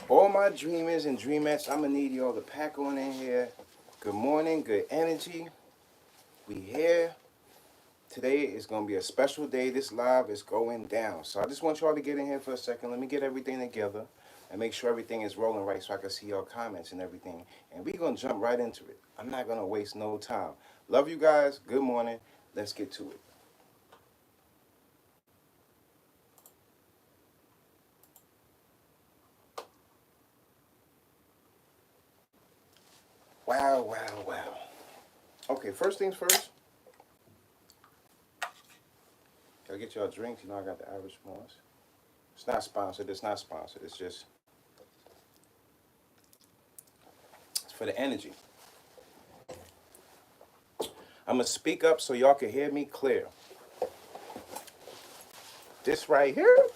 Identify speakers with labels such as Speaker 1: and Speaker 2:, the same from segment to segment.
Speaker 1: All my dreamers and dreamettes, I'm gonna need y'all to pack on in here. Good morning, good energy. We here. Today is gonna be a special day. This live is going down. So I just want y'all to get in here for a second. Let me get everything together and make sure everything is rolling right so I can see your comments and everything. And we're gonna jump right into it. I'm not gonna waste no time. Love you guys. Good morning. Let's get to it. Wow, wow, wow. Okay, first things first. Gotta get y'all drinks. You know I got the Irish ones. It's not sponsored. It's not sponsored. It's just it's for the energy. I'm gonna speak up so y'all can hear me clear. This right here.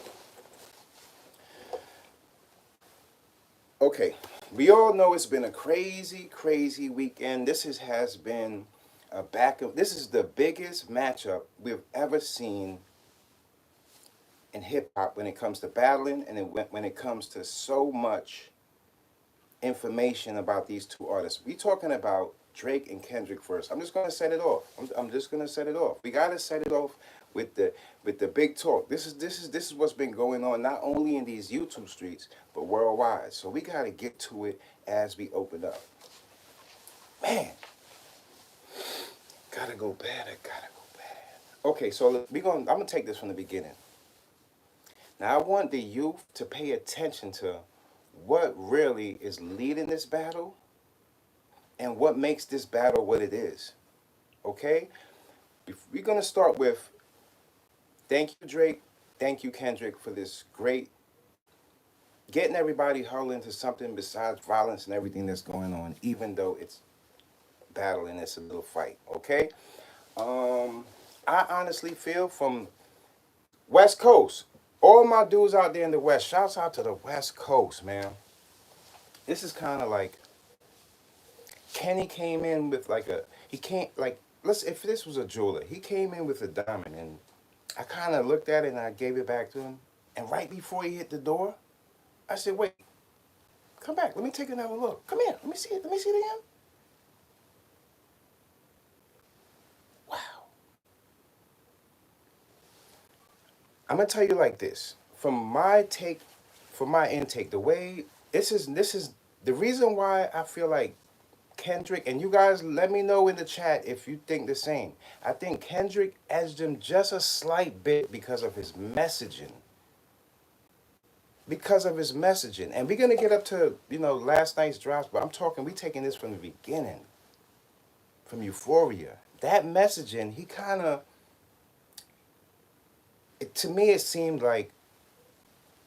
Speaker 1: Okay, we all know it's been a crazy, crazy weekend. Has been a backup. This is the biggest matchup we've ever seen in hip hop when it comes to battling and when it comes to so much information about these two artists. We talking about Drake and Kendrick first. I'm just gonna set it off. I'm just gonna set it off. We gotta set it off with the big talk. This is what's been going on not only in these YouTube streets but worldwide. So we gotta get to it as we open up. Man, gotta go bad. I gotta go bad. Okay, so I'm gonna take this from the beginning. Now I want the youth to pay attention to what really is leading this battle and what makes this battle what it is. Okay? We're going to start with thank you, Drake. Thank you, Kendrick, for this great getting everybody huddled into something besides violence and everything that's going on, even though it's battle and it's a little fight. Okay? I honestly feel from West Coast, all my dudes out there in the West, shouts out to the West Coast, man. This is kind of like Kenny came in with like he can't like let's if this was a jeweler, he came in with a diamond and I kind of looked at it and I gave it back to him. And right before he hit the door, I said, "Wait, come back. Let me take another look. Come here. Let me see it. Let me see it again." Wow. I'm gonna tell you like this. From my intake, the way this is the reason why I feel like Kendrick, and you guys let me know in the chat if you think the same. I think Kendrick edged him just a slight bit because of his messaging. Because of his messaging. And we're gonna get up to, last night's drops, but we taking this from the beginning. From Euphoria. That messaging, he kinda to me it seemed like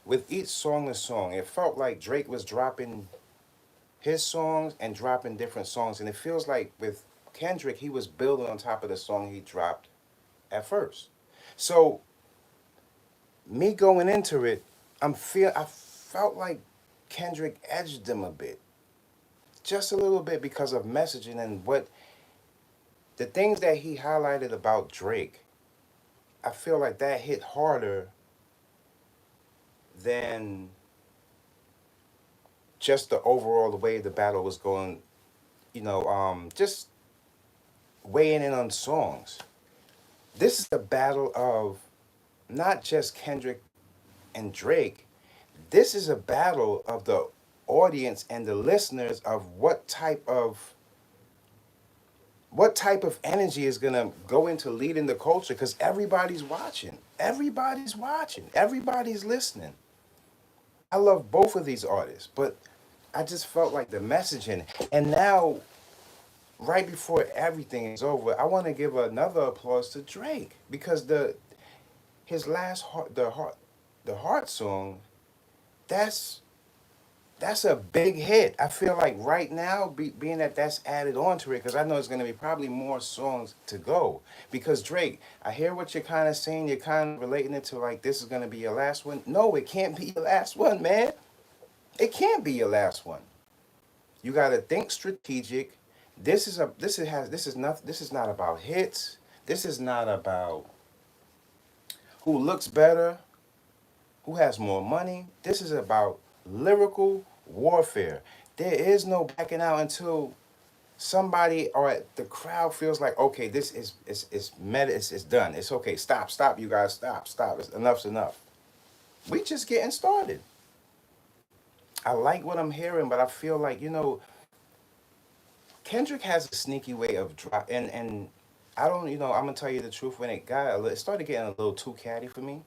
Speaker 1: with each song it felt like Drake was dropping his songs and dropping different songs. And it feels like with Kendrick, he was building on top of the song he dropped at first. So me going into it, I felt like Kendrick edged him a bit. Just a little bit because of messaging and what the things that he highlighted about Drake. I feel like that hit harder than just the way the battle was going, just weighing in on songs. This is the battle of not just Kendrick and Drake. This is a battle of the audience and the listeners of what type of energy is gonna go into leading the culture, because everybody's watching. Everybody's watching. Everybody's listening. I love both of these artists, but I just felt like the messaging. And now, right before everything is over, I want to give another applause to Drake, because his last the heart song, that's a big hit. I feel like right now, being that that's added on to it, because I know there's going to be probably more songs to go. Because Drake, I hear what you're kind of saying. You're kind of relating it to like this is going to be your last one. No, it can't be your last one, man. It can't be your last one. You got to think strategic. This is not about hits. This is not about who looks better, who has more money. This is about lyrical warfare. There is no backing out until somebody or the crowd feels like, okay, this is meta, it's done. It's okay. Stop, you guys, stop. Enough's enough. We just getting started. I like what I'm hearing, but I feel like, Kendrick has a sneaky way of drop and I don't, I'm gonna tell you the truth. When it started getting a little too catty for me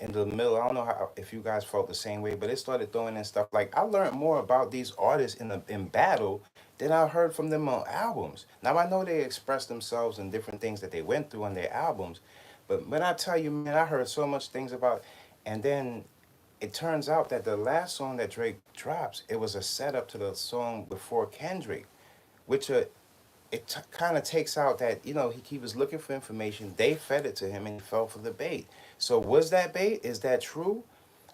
Speaker 1: in the middle. I don't know how if you guys felt the same way, but it started throwing in stuff like I learned more about these artists in battle than I heard from them on albums. Now I know they express themselves in different things that they went through on their albums, but when I tell you, man, I heard so much things about, and then it turns out that the last song that Drake drops, it was a setup to the song before Kendrick, which kind of takes out that he was looking for information. They fed it to him and he fell for the bait. So was that bait? Is that true?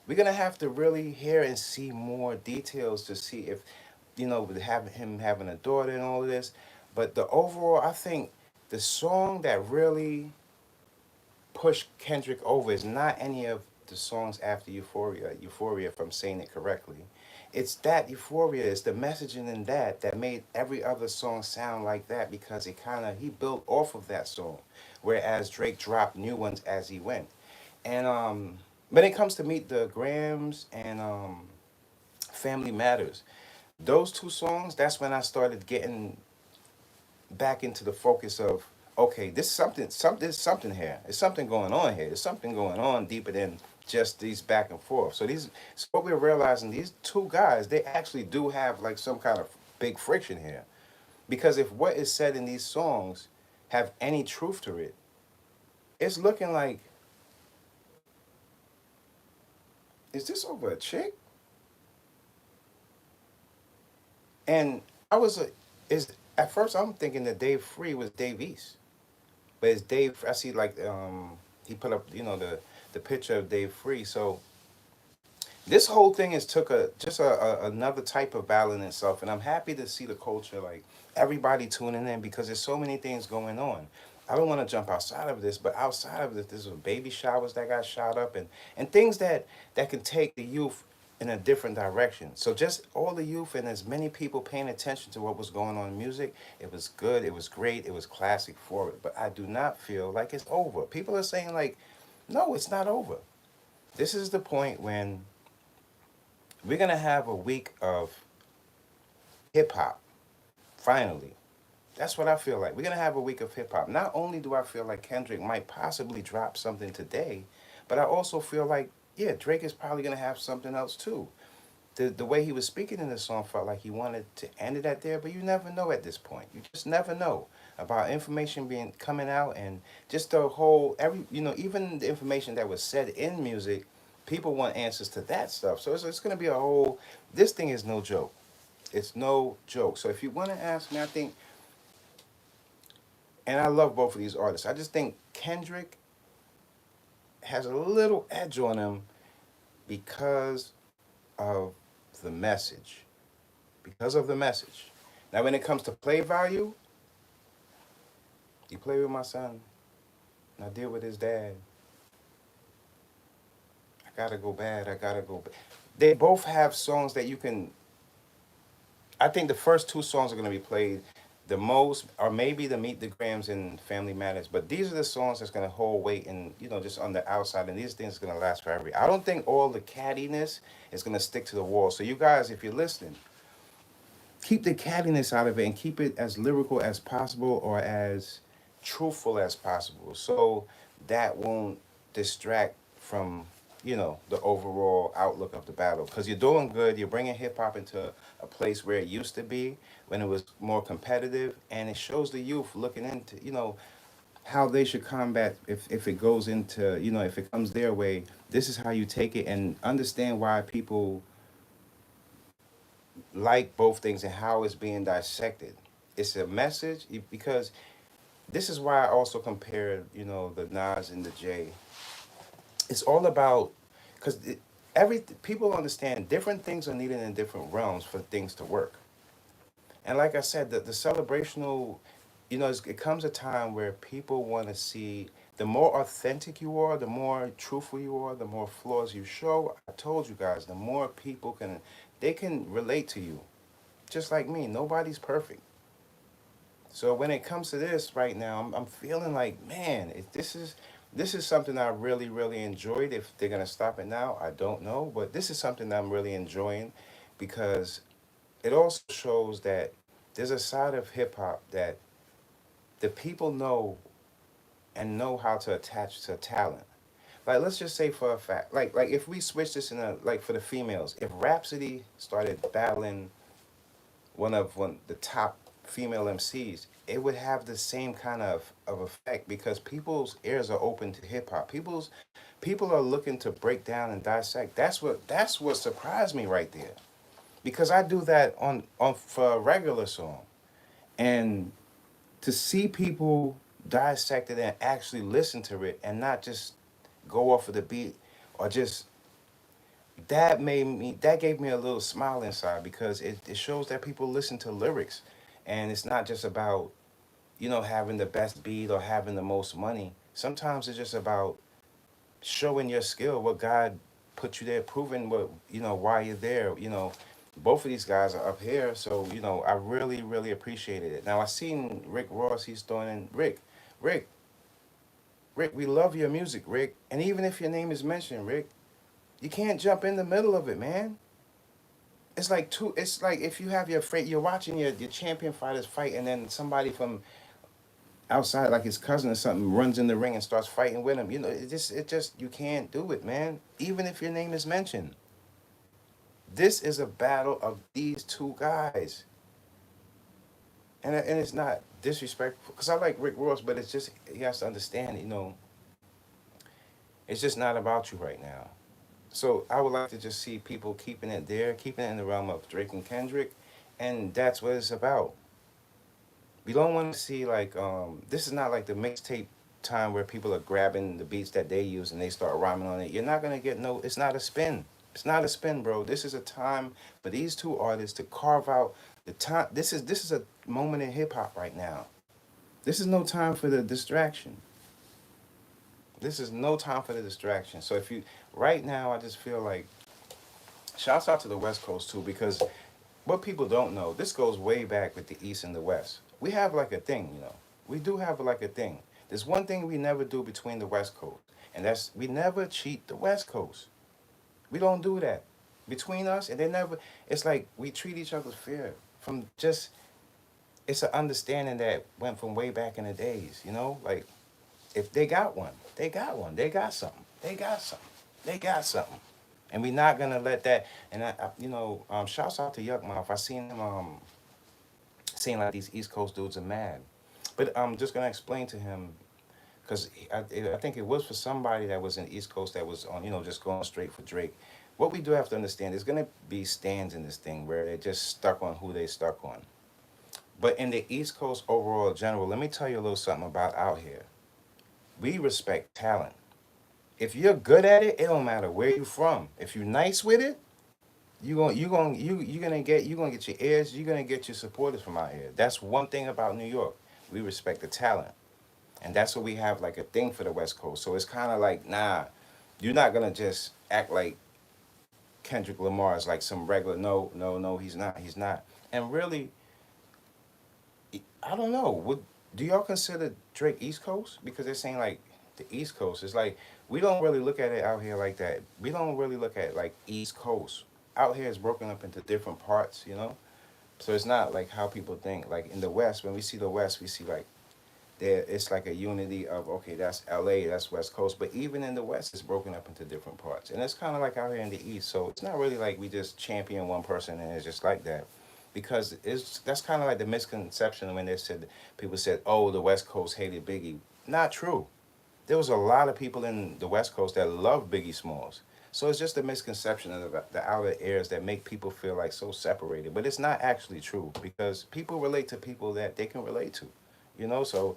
Speaker 1: We're gonna have to really hear and see more details to see if with him having a daughter and all of this. But the overall, I think the song that really pushed Kendrick over is not any of the songs after Euphoria. Euphoria, if I'm saying it correctly. It's that Euphoria, it's the messaging in that made every other song sound like that because he built off of that song. Whereas Drake dropped new ones as he went. And when it comes to Meet the Grams and Family Matters, those two songs, that's when I started getting back into the focus of okay, there's something here. There's something going on here. There's something going on deeper than just these back and forth. So what we're realizing, these two guys, they actually do have like some kind of big friction here, because if what is said in these songs have any truth to it, it's looking like, is this over a chick? And I was a, is at first I'm thinking that Dave Free was Dave East. But it's Dave. I see like he put up the picture of Dave Free. So this whole thing is took another type of battle in itself, and I'm happy to see the culture like everybody tuning in because there's so many things going on. I don't want to jump outside of this, but outside of this, there's baby showers that got shot up and things that can take the youth in a different direction. So just all the youth and as many people paying attention to what was going on in music, it was good, it was great, it was classic for it. But I do not feel like it's over. People are saying like, no, it's not over. This is the point when we're gonna have a week of hip hop. Finally, that's what I feel like. We're gonna have a week of hip hop. Not only do I feel like Kendrick might possibly drop something today, but I also feel like yeah, Drake is probably gonna have something else too. The way he was speaking in the song felt like he wanted to end it at there, but you never know at this point. You just never know about information being coming out and just the whole every even the information that was said in music, people want answers to that stuff. So it's going to be a whole. This thing is no joke. It's no joke. So if you want to ask me, I think, and I love both of these artists. I just think Kendrick has a little edge on him because of the message. Because of the message. Now, when it comes to play value, you play with my son, and I deal with his dad. I gotta go bad. I gotta go. They both have songs that you can. I think the first two songs are gonna be played the most, or maybe the Meet the Grams and Family Matters. But these are the songs that's gonna hold weight and just on the outside, and these things are gonna last forever. I don't think all the cattiness is gonna stick to the wall. So you guys, if you're listening, keep the cattiness out of it and keep it as lyrical as possible or as truthful as possible so that won't distract from the overall outlook of the battle, because you're doing good. You're bringing hip-hop into a place where it used to be when it was more competitive, and it shows the youth looking into how they should combat if it goes into if it comes their way. This is how you take it and understand why people like both things and how it's being dissected. It's a message because this is why I also compare, the Nas and the J. It's all about because every people understand different things are needed in different realms for things to work. And like I said, the celebrational, it comes a time where people want to see the more authentic you are, the more truthful you are, the more flaws you show. I told you guys, the more people they can relate to you. Just like me, nobody's perfect. So when it comes to this right now, I'm feeling like, man, if this is something I really, really enjoyed. If they're gonna stop it now, I don't know. But this is something that I'm really enjoying because it also shows that there's a side of hip hop that the people know and know how to attach to talent. Like let's just say for a fact, like if we switch this in a like for the females, if Rhapsody started battling one the top female MCs, it would have the same kind of effect because people's ears are open to hip hop. People are looking to break down and dissect. That's what surprised me right there. Because I do that on for a regular song. And to see people dissect it and actually listen to it and not just go off of the beat or just that gave me a little smile inside because it shows that people listen to lyrics and it's not just about having the best beat or having the most money. Sometimes it's just about showing your skill, what God put you there, proving what why you're there. Both of these guys are up here, so I really really appreciated it. Now I seen Rick Ross, he's throwing in Rick Rick, we love your music, Rick, and even if your name is mentioned, Rick, you can't jump in the middle of it, man. It's like if you have you're watching your champion fighters fight and then somebody from outside, like his cousin or something, runs in the ring and starts fighting with him. You can't do it, man. Even if your name is mentioned. This is a battle of these two guys. And it's not disrespectful because I like Rick Ross, but it's just he has to understand, it's just not about you right now. So I would like to just see people keeping it there, keeping it in the realm of Drake and Kendrick, and that's what it's about. We don't want to see like this is not like the mixtape time where people are grabbing the beats that they use and they start rhyming on it. You're not gonna get no. It's not a spin. It's not a spin, bro. This is a time for these two artists to carve out the time. This is a moment in hip hop right now. This is no time for the distraction. This is no time for the distraction. So if you right now, I just feel like shouts out to the West Coast too because what people don't know, this goes way back with the East and the West. We have like a thing. We do have like a thing. There's one thing we never do between the West Coast, and that's we never cheat the West Coast. We don't do that. Between us, and they never, it's like we treat each other fair. From just, it's an understanding that went from way back in the days. Like, if they got one, they got one. They got something. They got something. They got something. And we're not gonna let that. And shouts out to Yuckmouth. I seen him seeing like these East Coast dudes are mad. But I'm just gonna explain to him because I think it was for somebody that was in East Coast that was on just going straight for Drake. What we do have to understand is gonna be stands in this thing where they're just stuck on who they stuck on. But in the East Coast overall general, let me tell you a little something about out here. We respect talent. If you're good at it, it don't matter where you from. If you're nice with it, you're gonna get your ears, you're gonna get your supporters from out here. That's one thing about New York. We respect the talent. And that's what we have like a thing for the West Coast. So it's kinda like, nah, you're not gonna just act like Kendrick Lamar is like some regular no, no, no, he's not. He's not. And really, I don't know. Do y'all consider Drake East Coast? Because they're saying like the East Coast. It's like we don't really look at it out here like that. We don't really look at like East Coast. Out here it's broken up into different parts. So it's not like how people think. Like in the West, when we see the West, we see like there it's like a unity of okay, that's LA, that's West Coast. But even in the West, it's broken up into different parts. And it's kind of like out here in the East. So it's not really like we just champion one person and it's just like that. Because that's kind of like the misconception when people said, oh, the West Coast hated Biggie. Not true. There was a lot of people in the West Coast that love Biggie Smalls. So it's just a misconception of the outer airs that make people feel like so separated. But it's not actually true because people relate to people that they can relate to. So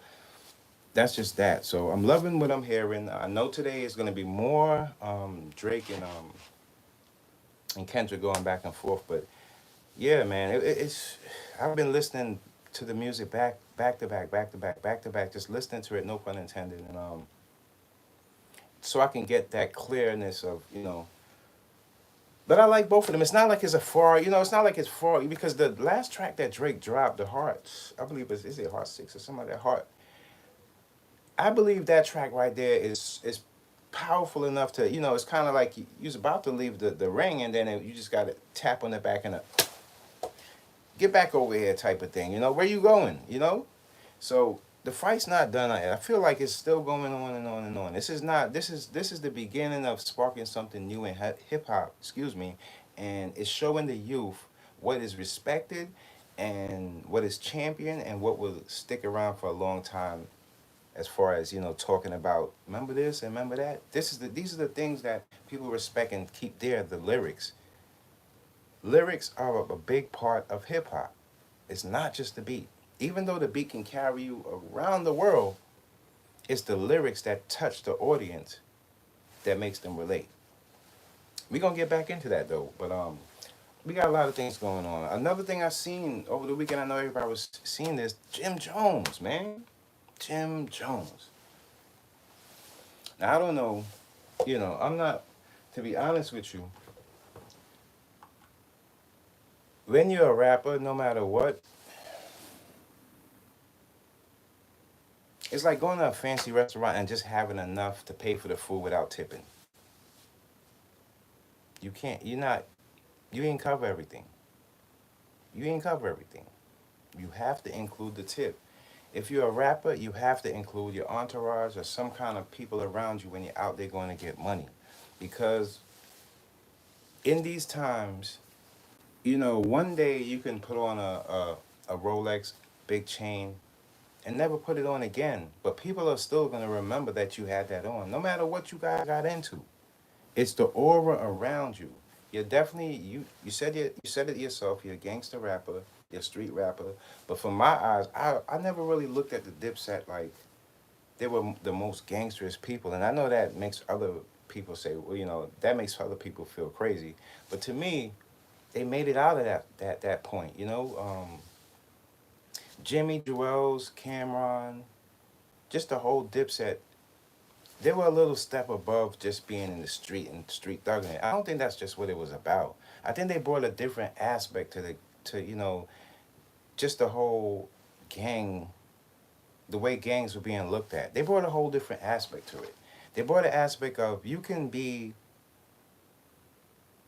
Speaker 1: that's just that. So I'm loving what I'm hearing. I know today is going to be more Drake and Kendrick going back and forth. But yeah, man, it's I've been listening to the music back to back, back to back, back to back, just listening to it, no pun intended. And so I can get that clearness of, But I like both of them. It's not like it's a far, it's not like it's far because the last track that Drake dropped, the Hearts, I believe is it Heart Six or something like that. Heart. I believe that track right there is powerful enough to, it's kind of like you're about to leave the ring and then you just got to tap on the back and get back over here type of thing. Where you going? So the fight's not done. I feel like it's still going on and on and on. This is not. This is the beginning of sparking something new in hip hop. Excuse me, and it's showing the youth what is respected and what is championed and what will stick around for a long time. As far as talking about, remember this and remember that. These are the things that people respect and keep there. The lyrics. Lyrics are a big part of hip hop. It's not just the beat. Even though the beat can carry you around the world, it's the lyrics that touch the audience that makes them relate. We're gonna get back into that though, but we got a lot of things going on. Another thing I seen over the weekend, I know everybody was seeing this, Jim Jones, man. Jim Jones. Now I don't know, I'm not, to be honest with you, when you're a rapper, no matter what, it's like going to a fancy restaurant and just having enough to pay for the food without tipping. You can't, you ain't cover everything. You ain't cover everything. You have to include the tip. If you're a rapper, you have to include your entourage or some kind of people around you when you're out there going to get money. Because in these times, one day you can put on a Rolex, big chain, and never put it on again. But people are still going to remember that you had that on, no matter what you guys got into. It's the aura around you. You're definitely you said it yourself. You're a gangster rapper. You're a street rapper. But from my eyes, I never really looked at the Dipset like they were the most gangsterous people. And I know that makes other people say, well, that makes other people feel crazy. But to me, they made it out of that point. Jimmy, Joel's, Cameron, just the whole Dipset, they were a little step above just being in the street and street thugging it. I don't think that's just what it was about. I think they brought a different aspect to just the whole gang, the way gangs were being looked at. They brought a whole different aspect to it. They brought an aspect of you can be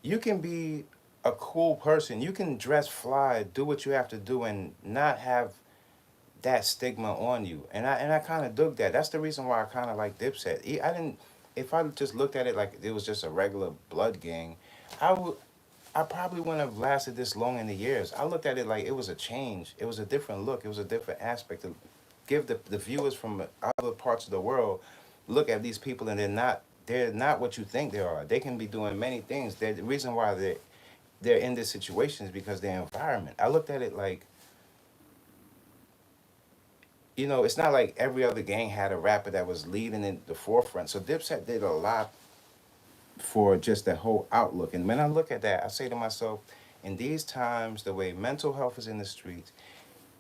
Speaker 1: a cool person. You can dress fly, do what you have to do, and not have that stigma on you. And I kind of dug that. That's the reason why I kind of like Dipset. I didn't. If I just looked at it like it was just a regular blood gang, I would. I probably wouldn't have lasted this long in the years. I looked at it like it was a change. It was a different look. It was a different aspect to give the viewers from other parts of the world look at these people and they're not what you think they are. They can be doing many things. The reason why they're in this situation is because their environment. I looked at it like, it's not like every other gang had a rapper that was leading in the forefront. So Dipset did a lot for just that whole outlook. And when I look at that, I say to myself, in these times, the way mental health is in the streets,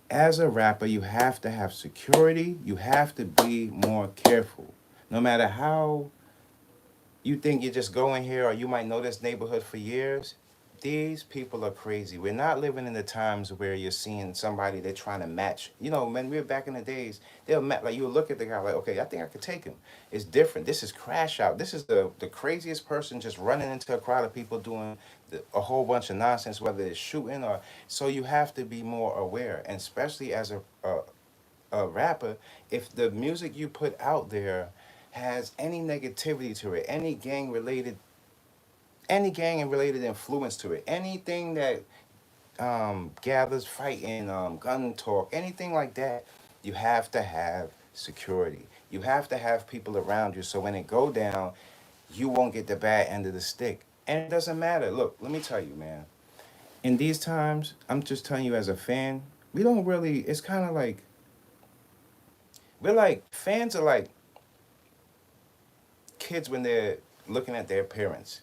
Speaker 1: as a rapper, you have to have security. You have to be more careful. No matter how you think you're just going here or you might know this neighborhood for years, these people are crazy. We're not living in the times where you're seeing somebody they're trying to match. When we were back in the days, they'll match, like you look at the guy like, okay, I think I could take him. It's different. This is crash out. This is the craziest person just running into a crowd of people doing a whole bunch of nonsense, whether it's shooting or. So you have to be more aware, and especially as a rapper, if the music you put out there has any negativity to it, any gang and related influence to it, anything that gathers fighting, gun talk, anything like that, you have to have security. You have to have people around you so when it go down, you won't get the bad end of the stick. And it doesn't matter. Look, let me tell you, man. In these times, I'm just telling you as a fan, we don't really. It's kind of like we're like fans are like kids when they're looking at their parents.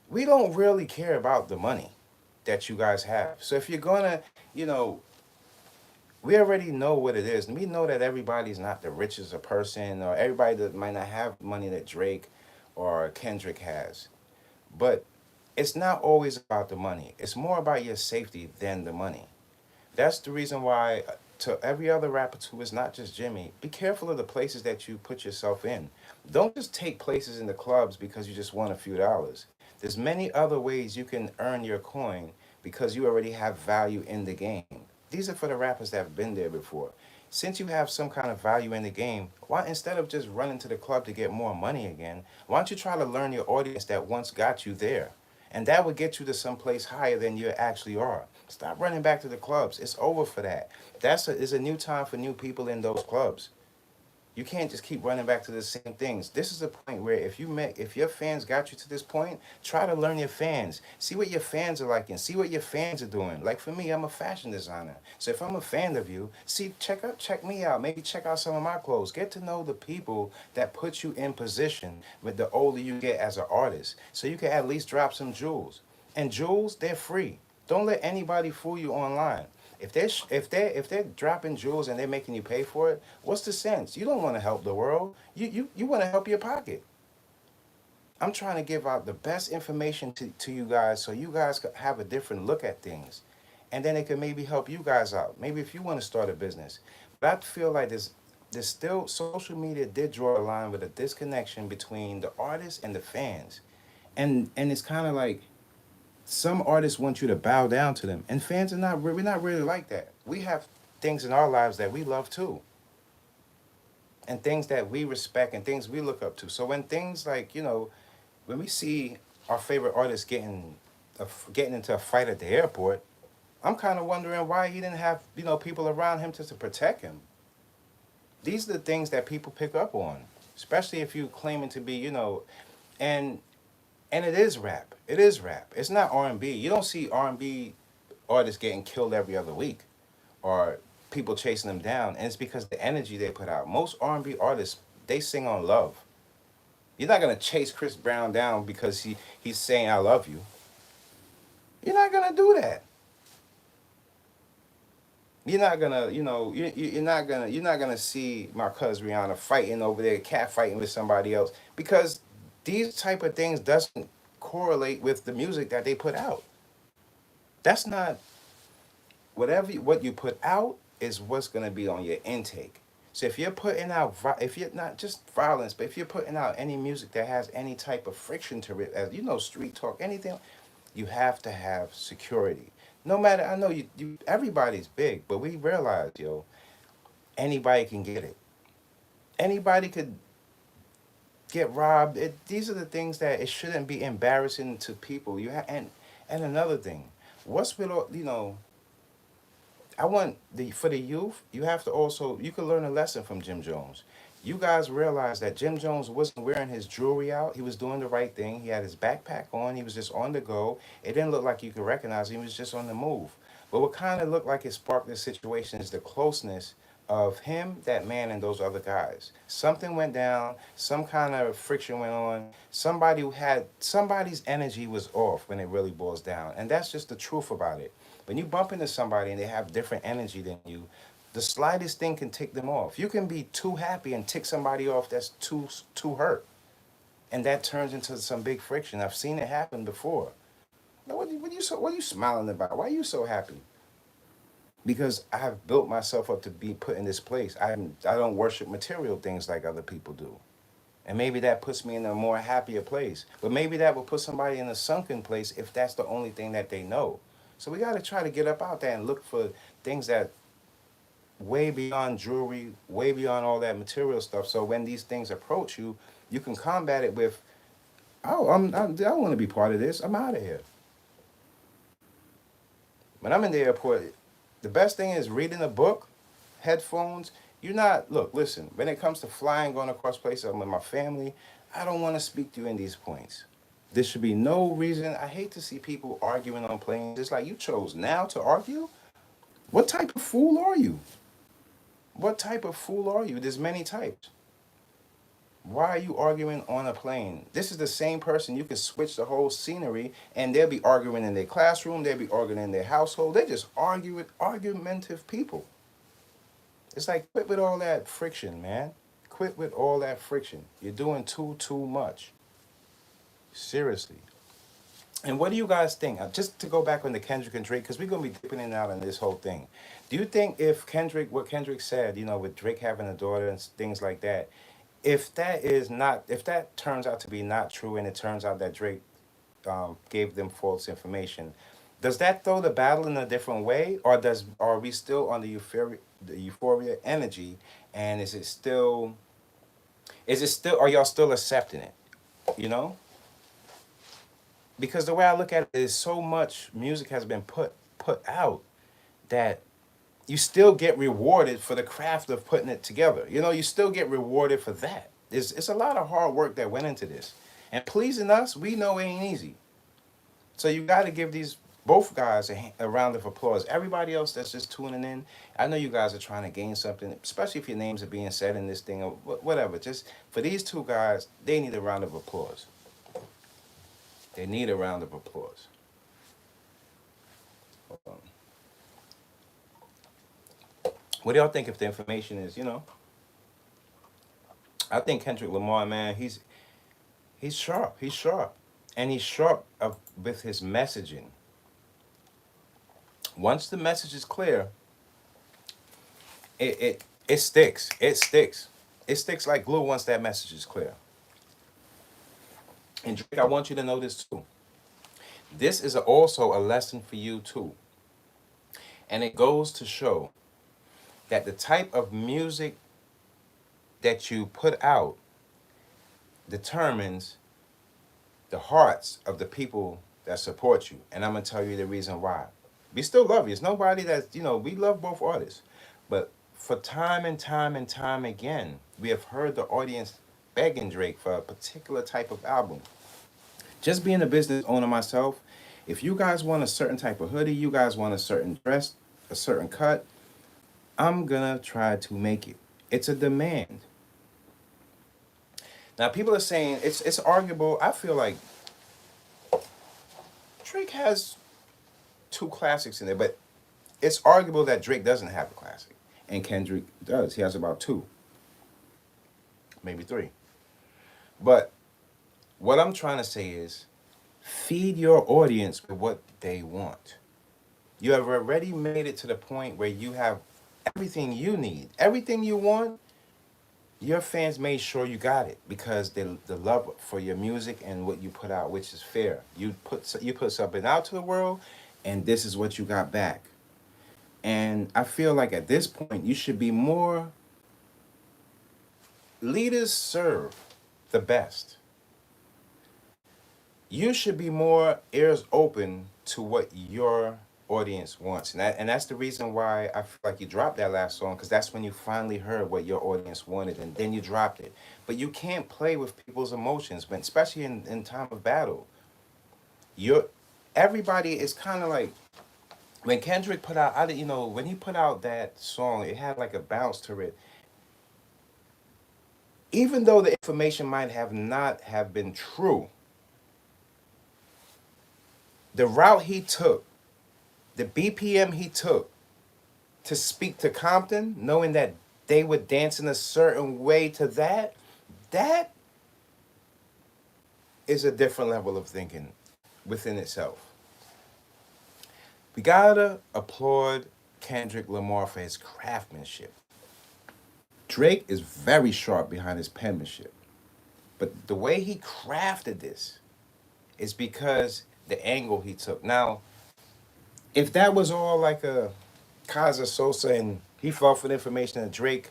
Speaker 1: We don't really care about the money that you guys have. So if you're gonna, you know, we already know what it is. And we know that everybody's not the richest a person or everybody that might not have money that Drake. or Kendrick has. But it's not always about the money. It's more about your safety than the money. That's the reason why, to every other rapper too, it's not just Jimmy. Be careful of the places that you put yourself in. Don't just take places in the clubs because you just want a few dollars. There's many other ways you can earn your coin because you already have value in the game. These are for the rappers that have been there before. Since you have some kind of value in the game, why instead of just running to the club to get more money again, why don't you try to learn your audience that once got you there? And that would get you to some place higher than you actually are. Stop running back to the clubs. It's over for that. It's a new time for new people in those clubs. You can't just keep running back to the same things. This is a point where if your fans got you to this point, try to learn your fans. See what your fans are like and see what your fans are doing. Like for me, I'm a fashion designer. So if I'm a fan of you, check me out. Maybe check out some of my clothes. Get to know the people that put you in position with the older you get as an artist. So you can at least drop some jewels. And jewels, they're free. Don't let anybody fool you online. If they're dropping jewels and they're making you pay for it, what's the sense? You don't want to help the world. You want to help your pocket. I'm trying to give out the best information to you guys so you guys could have a different look at things. And then it could maybe help you guys out. Maybe if you want to start a business. But I feel like there's still social media did draw a line with a disconnection between the artists and the fans. And it's kind of like some artists want you to bow down to them, and fans are not. We're not really like that. We have things in our lives that we love too, and things that we respect, and things we look up to. So when things like when we see our favorite artist getting into a fight at the airport, I'm kind of wondering why he didn't have people around him to protect him. These are the things that people pick up on, especially if you claiming to be and and it is rap. It is rap. It's not R&B. You don't see R&B artists getting killed every other week or people chasing them down, and it's because the energy they put out. Most R&B artists, they sing on love. You're not gonna chase Chris Brown down because he's saying I love you. You're not gonna do that. You're not gonna, you're not gonna see my cousin Rihanna fighting over there, cat fighting with somebody else because these type of things doesn't correlate with the music that they put out. That's not what you put out is what's going to be on your intake. So if you're putting out, if you're not just violence, but if you're putting out any music that has any type of friction to it, as street talk, anything, you have to have security. No matter, I know everybody's big, but we realize, anybody can get it. Anybody could get robbed. These are the things that it shouldn't be embarrassing to people. And another thing, what's with all, I want for the youth, you have to also you can learn a lesson from Jim Jones. You guys realize that Jim Jones wasn't wearing his jewelry out. He was doing the right thing. He had his backpack on. He was just on the go. It didn't look like you could recognize him. He was just on the move. But what kind of looked like it sparked this situation is the closeness of him, that man, and those other guys. Something went down. Some kind of friction went on. Somebody's energy was off when it really boils down. And that's just the truth about it. When you bump into somebody and they have different energy than you, the slightest thing can tick them off. You can be too happy and tick somebody off that's too hurt, and that turns into some big friction. I've seen it happen before. Now, what are you smiling about? Why are you so happy? Because I have built myself up to be put in this place. I don't worship material things like other people do. And maybe that puts me in a more happier place. But maybe that will put somebody in a sunken place if that's the only thing that they know. So we got to try to get up out there and look for things that way beyond jewelry, way beyond all that material stuff. So when these things approach you, you can combat it with, oh, I don't want to be part of this. I'm out of here. When I'm in the airport, the best thing is reading a book, headphones. Listen, when it comes to flying, going across places, I'm with my family. I don't want to speak to you in these points. There should be no reason. I hate to see people arguing on planes. It's like you chose now to argue? What type of fool are you? What type of fool are you? There's many types. Why are you arguing on a plane? This is the same person. You can switch the whole scenery and they'll be arguing in their classroom. They'll be arguing in their household. They just argue with argumentative people. It's like, quit with all that friction, man. Quit with all that friction. You're doing too much. Seriously. And what do you guys think? Just to go back on the Kendrick and Drake, because we're gonna be dipping in and out on this whole thing. Do you think if Kendrick, what Kendrick said, with Drake having a daughter and things like that, if that is not, if that turns out to be not true, and it turns out that Drake gave them false information, does that throw the battle in a different way, or are we still on the euphoria energy, and is it still, are y'all still accepting it? You know? Because the way I look at it is so much music has been put out that you still get rewarded for the craft of putting it together. You still get rewarded for that. It's a lot of hard work that went into this. And pleasing us, we know it ain't easy. So you got to give these both guys a round of applause. Everybody else that's just tuning in, I know you guys are trying to gain something, especially if your names are being said in this thing or whatever. Just for these two guys, they need a round of applause. They need a round of applause. What do y'all think if the information is, I think Kendrick Lamar, man, he's sharp. He's sharp. And he's sharp with his messaging. Once the message is clear, it sticks. It sticks. It sticks like glue once that message is clear. And Drake, I want you to know this too. This is also a lesson for you too. And it goes to show that the type of music that you put out determines the hearts of the people that support you. And I'm going to tell you the reason why. We still love you. It's nobody that's, we love both artists. But for time and time and time again, we have heard the audience begging Drake for a particular type of album. Just being a business owner myself, if you guys want a certain type of hoodie, you guys want a certain dress, a certain cut, I'm gonna try to make it. It's a demand. Now people are saying it's arguable. I feel like Drake has two classics in there, but it's arguable that Drake doesn't have a classic, and Kendrick does. He has about two, maybe three. But what I'm trying to say is, feed your audience with what they want. You have already made it to the point where you have everything you need, everything you want. Your fans made sure you got it because the love for your music and what you put out, which is fair. You put something out to the world, and this is what you got back. And I feel like at this point, you should be more. Leaders serve the best. You should be more ears open to what your audience wants, and that's the reason why I feel like you dropped that last song, because that's when you finally heard what your audience wanted, and then you dropped it. But you can't play with people's emotions, but especially in time of battle. Everybody is kind of like when Kendrick put out, when he put out that song, it had like a bounce to it. Even though the information might have not have been true, the route he took, the BPM he took to speak to Compton, knowing that they would dance in a certain way to that is a different level of thinking within itself. We gotta applaud Kendrick Lamar for his craftsmanship. Drake is very sharp behind his penmanship. But the way he crafted this is because the angle he took. Now, if that was all like a Casa Sosa and he fell for the information that Drake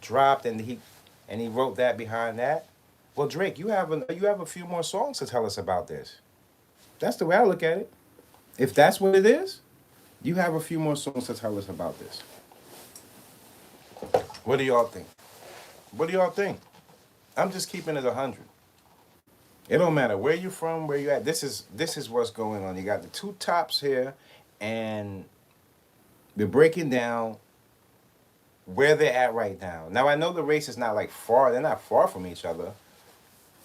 Speaker 1: dropped and he wrote that behind that, well, Drake, you have a few more songs to tell us about this. That's the way I look at it. If that's what it is, you have a few more songs to tell us about this. What do y'all think? What do y'all think? I'm just keeping it 100. It don't matter where you're from, where you at. This is what's going on. You got the two tops here, and we're breaking down where they're at right now. Now, I know the race is not like far. They're not far from each other.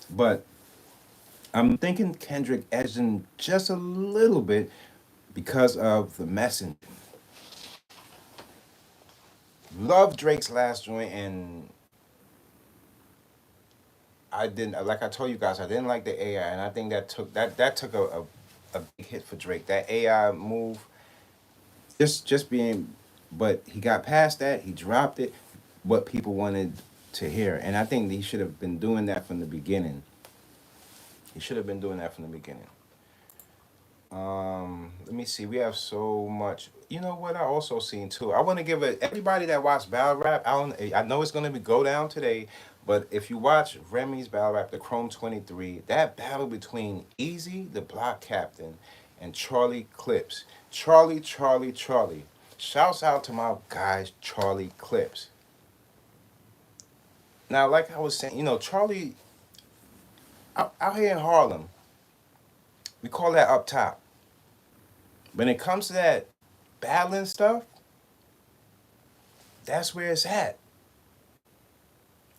Speaker 1: But I'm thinking Kendrick edging just a little bit because of the messaging. Love Drake's last joint, and I didn't, like I told you guys, I didn't like the AI, and I think that took a big hit for Drake. That AI move, just being, but he got past that. He dropped it, what people wanted to hear, and I think he should have been doing that from the beginning. He should have been doing that from the beginning. Let me see. We have so much. You know what? I also seen too. I want to give it everybody that watched battle rap. I know it's gonna be go down today, but if you watch Remy's battle rap, the Chrome 23, that battle between Easy, the block captain, and Charlie Clips. Charlie. Shouts out to my guys, Charlie Clips. Now, like I was saying, Charlie out here in Harlem, we call that up top. When it comes to that battling stuff, that's where it's at.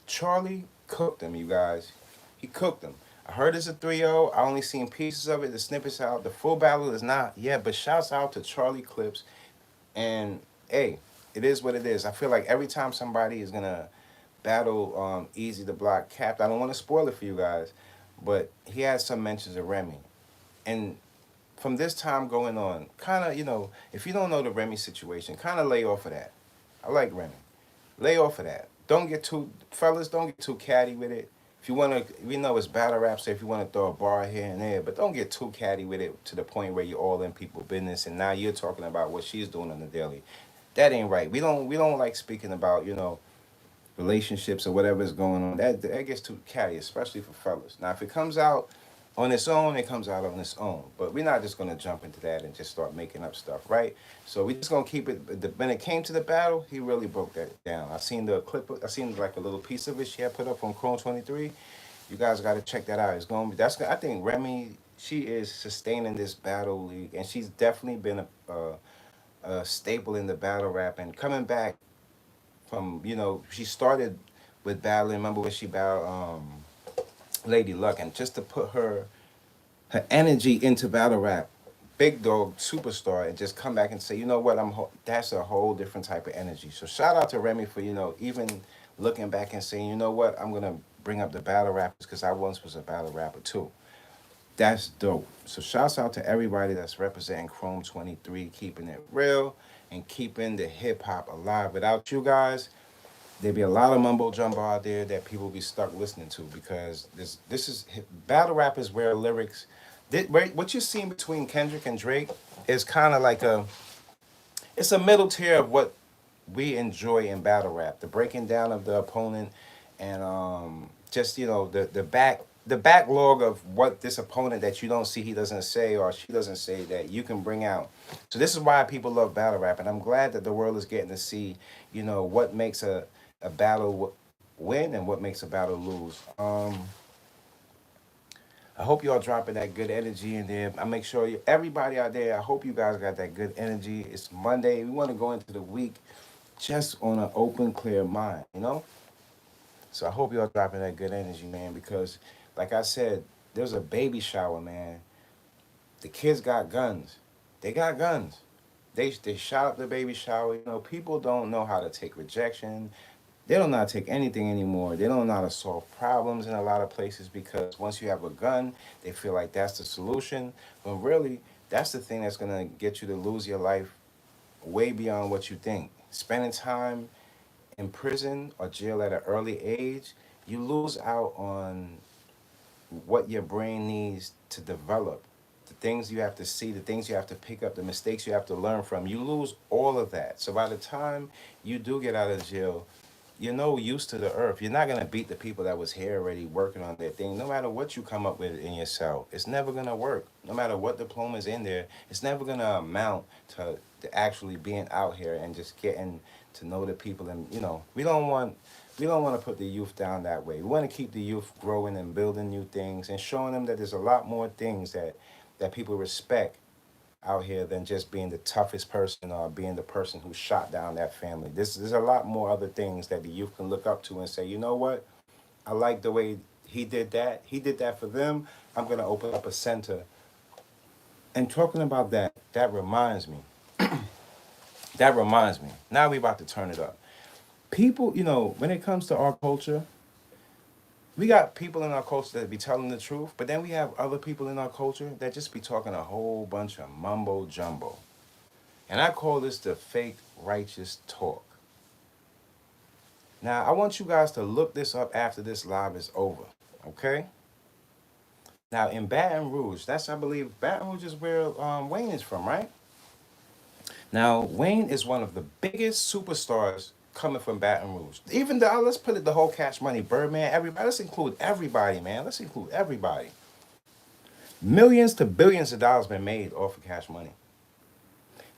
Speaker 1: Charlie cooked them, you guys. He cooked them. I heard it's a 3-0. I only seen pieces of it, the snippets out. The full battle is not yet, but shouts out to Charlie Clips. And hey, it is what it is. I feel like every time somebody is gonna battle Easy the Block Cap, I don't want to spoil it for you guys, but he has some mentions of Remy. And from this time going on, kind of, if you don't know the Remy situation, kind of lay off of that. I like Remy. Lay off of that. Don't get too, fellas, don't get too catty with it. If you want to, we know it's battle rap, so if you want to throw a bar here and there, but don't get too catty with it to the point where you're all in people's business and now you're talking about what she's doing on the daily. That ain't right. We don't like speaking about, relationships or whatever's going on. That gets too catty, especially for fellas. Now, if it comes out on its own, it comes out on its own. But we're not just gonna jump into that and just start making up stuff, right? So we just gonna keep it. When it came to the battle, he really broke that down. I seen the clip. I seen like a little piece of it she had put up on Chrome 23. You guys got to check that out. It's gonna be. I think Remy. She is sustaining this battle league, and she's definitely been a staple in the battle rap and coming back from. She started with battling. Remember when she battled Lady Luck, and just to put her energy into battle rap, big dog superstar, and just come back and say, you know what, that's a whole different type of energy. So shout out to Remy for even looking back and saying, you know what, I'm gonna bring up the battle rappers because I once was a battle rapper too. That's dope. So shouts out to everybody that's representing Chrome 23, keeping it real and keeping the hip hop alive. Without you guys, there'd be a lot of mumbo jumbo out there that people be stuck listening to because this is battle rap is where lyrics. What you're seeing between Kendrick and Drake is kind of like it's a middle tier of what we enjoy in battle rap, the breaking down of the opponent, and just the backlog of what this opponent that you don't see, he doesn't say or she doesn't say, that you can bring out. So this is why people love battle rap, and I'm glad that the world is getting to see what makes a battle win and what makes a battle lose. I hope y'all dropping that good energy in there. I make sure everybody out there, I hope you guys got that good energy. It's Monday. We want to go into the week just on an open, clear mind. So I hope y'all dropping that good energy, man, because like I said, there's a baby shower, man. The kids got guns. They got guns. They shot up the baby shower. People don't know how to take rejection. They don't know how to take anything anymore. They don't know how to solve problems in a lot of places because once you have a gun, they feel like that's the solution. But really, that's the thing that's going to get you to lose your life way beyond what you think. Spending time in prison or jail at an early age, you lose out on what your brain needs to develop. The things you have to see, the things you have to pick up, the mistakes you have to learn from. You lose all of that. So by the time you do get out of jail, you're no use to the earth. You're not going to beat the people that was here already working on their thing. No matter what you come up with in your cell, it's never going to work. No matter what diploma's in there, it's never going to amount to actually being out here and just getting to know the people. And, we don't want to put the youth down that way. We want to keep the youth growing and building new things and showing them that there's a lot more things that people respect out here than just being the toughest person or being the person who shot down that family. There's a lot more other things that the youth can look up to and say, you know what? I like the way he did that. He did that for them. I'm going to open up a center. And talking about that reminds me. That reminds me. Now we about to turn it up. People, when it comes to our culture, We got people in our culture that be telling the truth, but then we have other people in our culture that just be talking a whole bunch of mumbo jumbo. And I call this the fake righteous talk. Now, I want you guys to look this up after this live is over, okay? Now, in Baton Rouge, that's, I believe, Baton Rouge is where Wayne is from, right? Now, Wayne is one of the biggest superstars coming from Baton Rouge. Even though, let's put it the whole Cash Money, Birdman, everybody. Let's include everybody, man. Let's include everybody. Millions to billions of dollars been made off of Cash Money.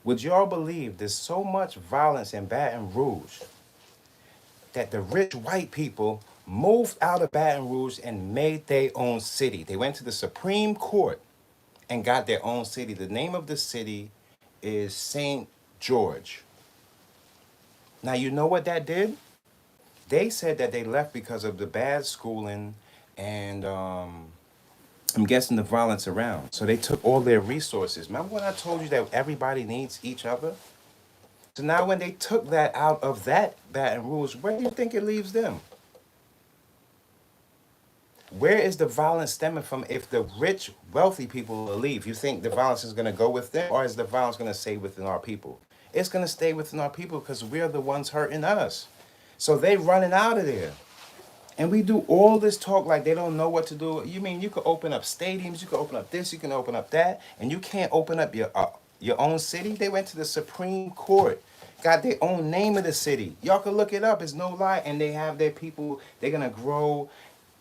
Speaker 1: Would y'all believe there's so much violence in Baton Rouge that the rich white people moved out of Baton Rouge and made their own city? They went to the Supreme Court and got their own city. The name of the city is St. George. Now, you know what that did? They said that they left because of the bad schooling and I'm guessing the violence around. So they took all their resources. Remember when I told you that everybody needs each other? So now when they took that out of that Baton Rouge, where do you think it leaves them? Where is the violence stemming from if the rich, wealthy people will leave? You think the violence is going to go with them, or is the violence going to stay within our people? It's going to stay within our people because we're the ones hurting us. So they running out of there. And we do all this talk like they don't know what to do. You mean you could open up stadiums, you could open up this, you can open up that, and you can't open up your own city? They went to the Supreme Court, got their own name of the city. Y'all can look it up, it's no lie. And they have their people, they're going to grow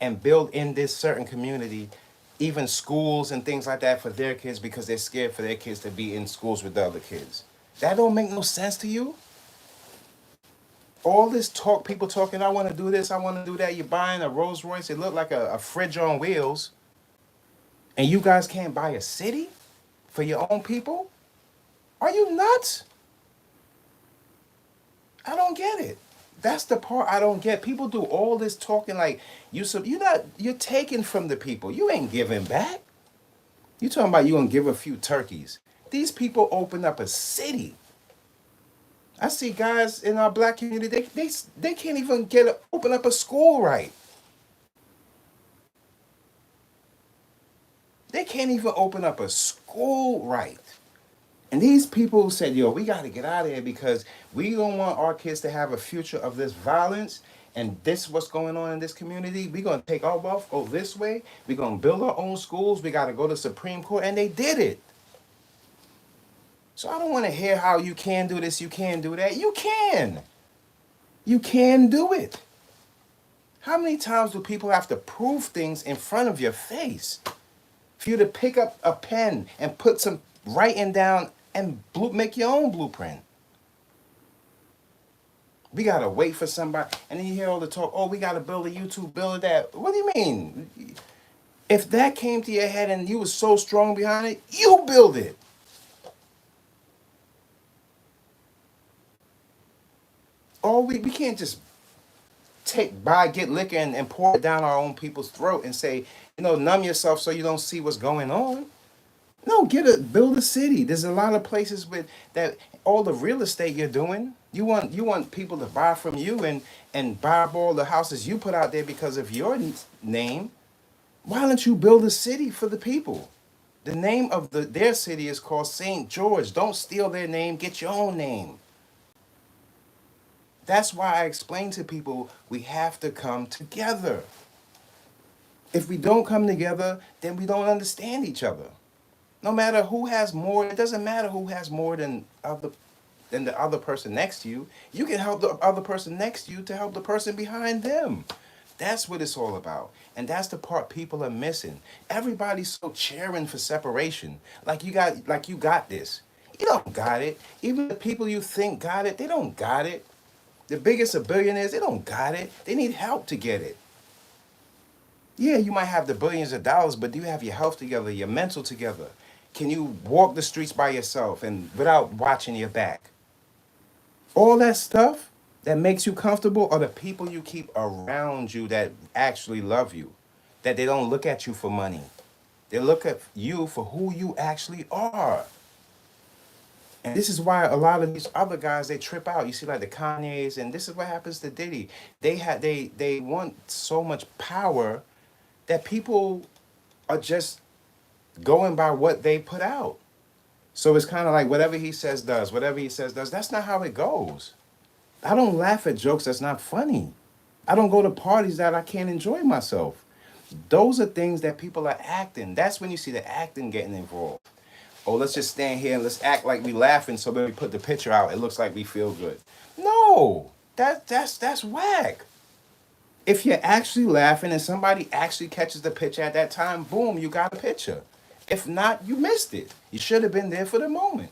Speaker 1: and build in this certain community, even schools and things like that for their kids because they're scared for their kids to be in schools with the other kids. That don't make no sense to you? All this talk, people talking, I want to do this, I want to do that. You're buying a Rolls Royce, it looked like a fridge on wheels. And you guys can't buy a city for your own people? Are you nuts? I don't get it. That's the part I don't get. People do all this talking like you're taking from the people. You ain't giving back. You talking about you gonna give a few turkeys. These people open up a city. I see guys in our black community, they can't even open up a school right. They can't even open up a school right. And these people said, yo, we got to get out of here because we don't want our kids to have a future of this violence and this what's going on in this community. We're going to take our wealth, go this way. We're going to build our own schools. We got to go to Supreme Court. And they did it. So I don't want to hear how you can do this, you can do that. You can. You can do it. How many times do people have to prove things in front of your face for you to pick up a pen and put some writing down and make your own blueprint? We got to wait for somebody. And then you hear all the talk, oh, we got to build a YouTube, build that. What do you mean? If that came to your head and you were so strong behind it, you build it. We can't just get liquor and pour it down our own people's throat and say, numb yourself so you don't see what's going on. No, build a city. There's a lot of places with that all the real estate you're doing. You want people to buy from you and buy up all the houses you put out there because of your name. Why don't you build a city for the people? The name of their city is called St. George. Don't steal their name. Get your own name. That's why I explain to people we have to come together. If we don't come together, then we don't understand each other. No matter who has more, it doesn't matter who has more than the other person next to you. You can help the other person next to you to help the person behind them. That's what it's all about. And that's the part people are missing. Everybody's so cheering for separation. Like you got this. You don't got it. Even the people you think got it, they don't got it. The biggest of billionaires, they don't got it. They need help to get it. Yeah, you might have the billions of dollars, but do you have your health together, your mental together? Can you walk the streets by yourself and without watching your back? All that stuff that makes you comfortable are the people you keep around you that actually love you. That they don't look at you for money. They look at you for who you actually are. And this is why a lot of these other guys, they trip out. You see, like the Kanyes, and this is what happens to Diddy. They want so much power that people are just going by what they put out. So it's kind of like whatever he says does, whatever he says does. That's not how it goes. I don't laugh at jokes that's not funny. I don't go to parties that I can't enjoy myself. Those are things that people are acting. That's when you see the acting getting involved. Oh, let's just stand here and let's act like we laughing so when we put the picture out, it looks like we feel good. No, that's whack. If you're actually laughing and somebody actually catches the picture at that time, boom, you got a picture. If not, you missed it. You should have been there for the moment.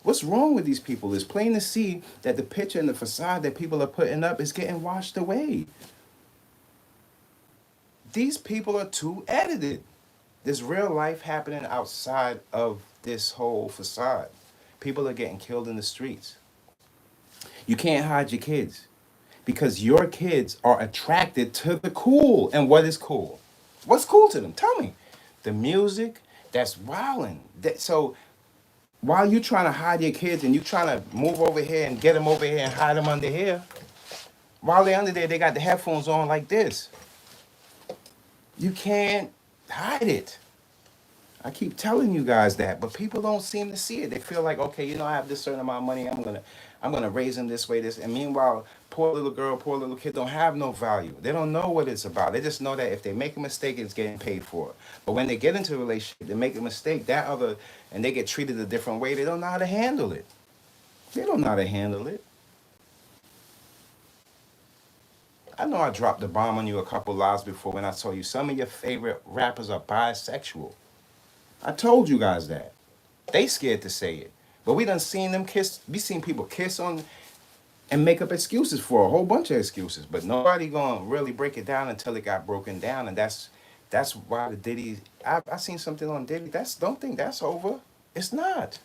Speaker 1: What's wrong with these people? It's plain to see that the picture and the facade that people are putting up is getting washed away. These people are too edited. There's real life happening outside of this whole facade. People are getting killed in the streets. You can't hide your kids because your kids are attracted to the cool. And what is cool? What's cool to them? Tell me. The music that's wilding. So while you trying to hide your kids and you trying to move over here and get them over here and hide them under here, while they're under there, they got the headphones on like this. You can't hide it. I keep telling you guys that, but people don't seem to see it. They feel like, okay, I have this certain amount of money. I'm gonna raise them this way, this. And meanwhile, poor little girl, poor little kid don't have no value. They don't know what it's about. They just know that if they make a mistake, it's getting paid for. But when they get into a relationship, they make a mistake, and they get treated a different way. They don't know how to handle it. They don't know how to handle it. I know I dropped the bomb on you a couple lives before when I told you some of your favorite rappers are bisexual. I told you guys that. They scared to say it. But we done seen them kiss. We seen people kiss on and make up excuses for a whole bunch of excuses. But nobody gonna really break it down until it got broken down. And that's why the Diddy. I seen something on Diddy. Don't think that's over. It's not.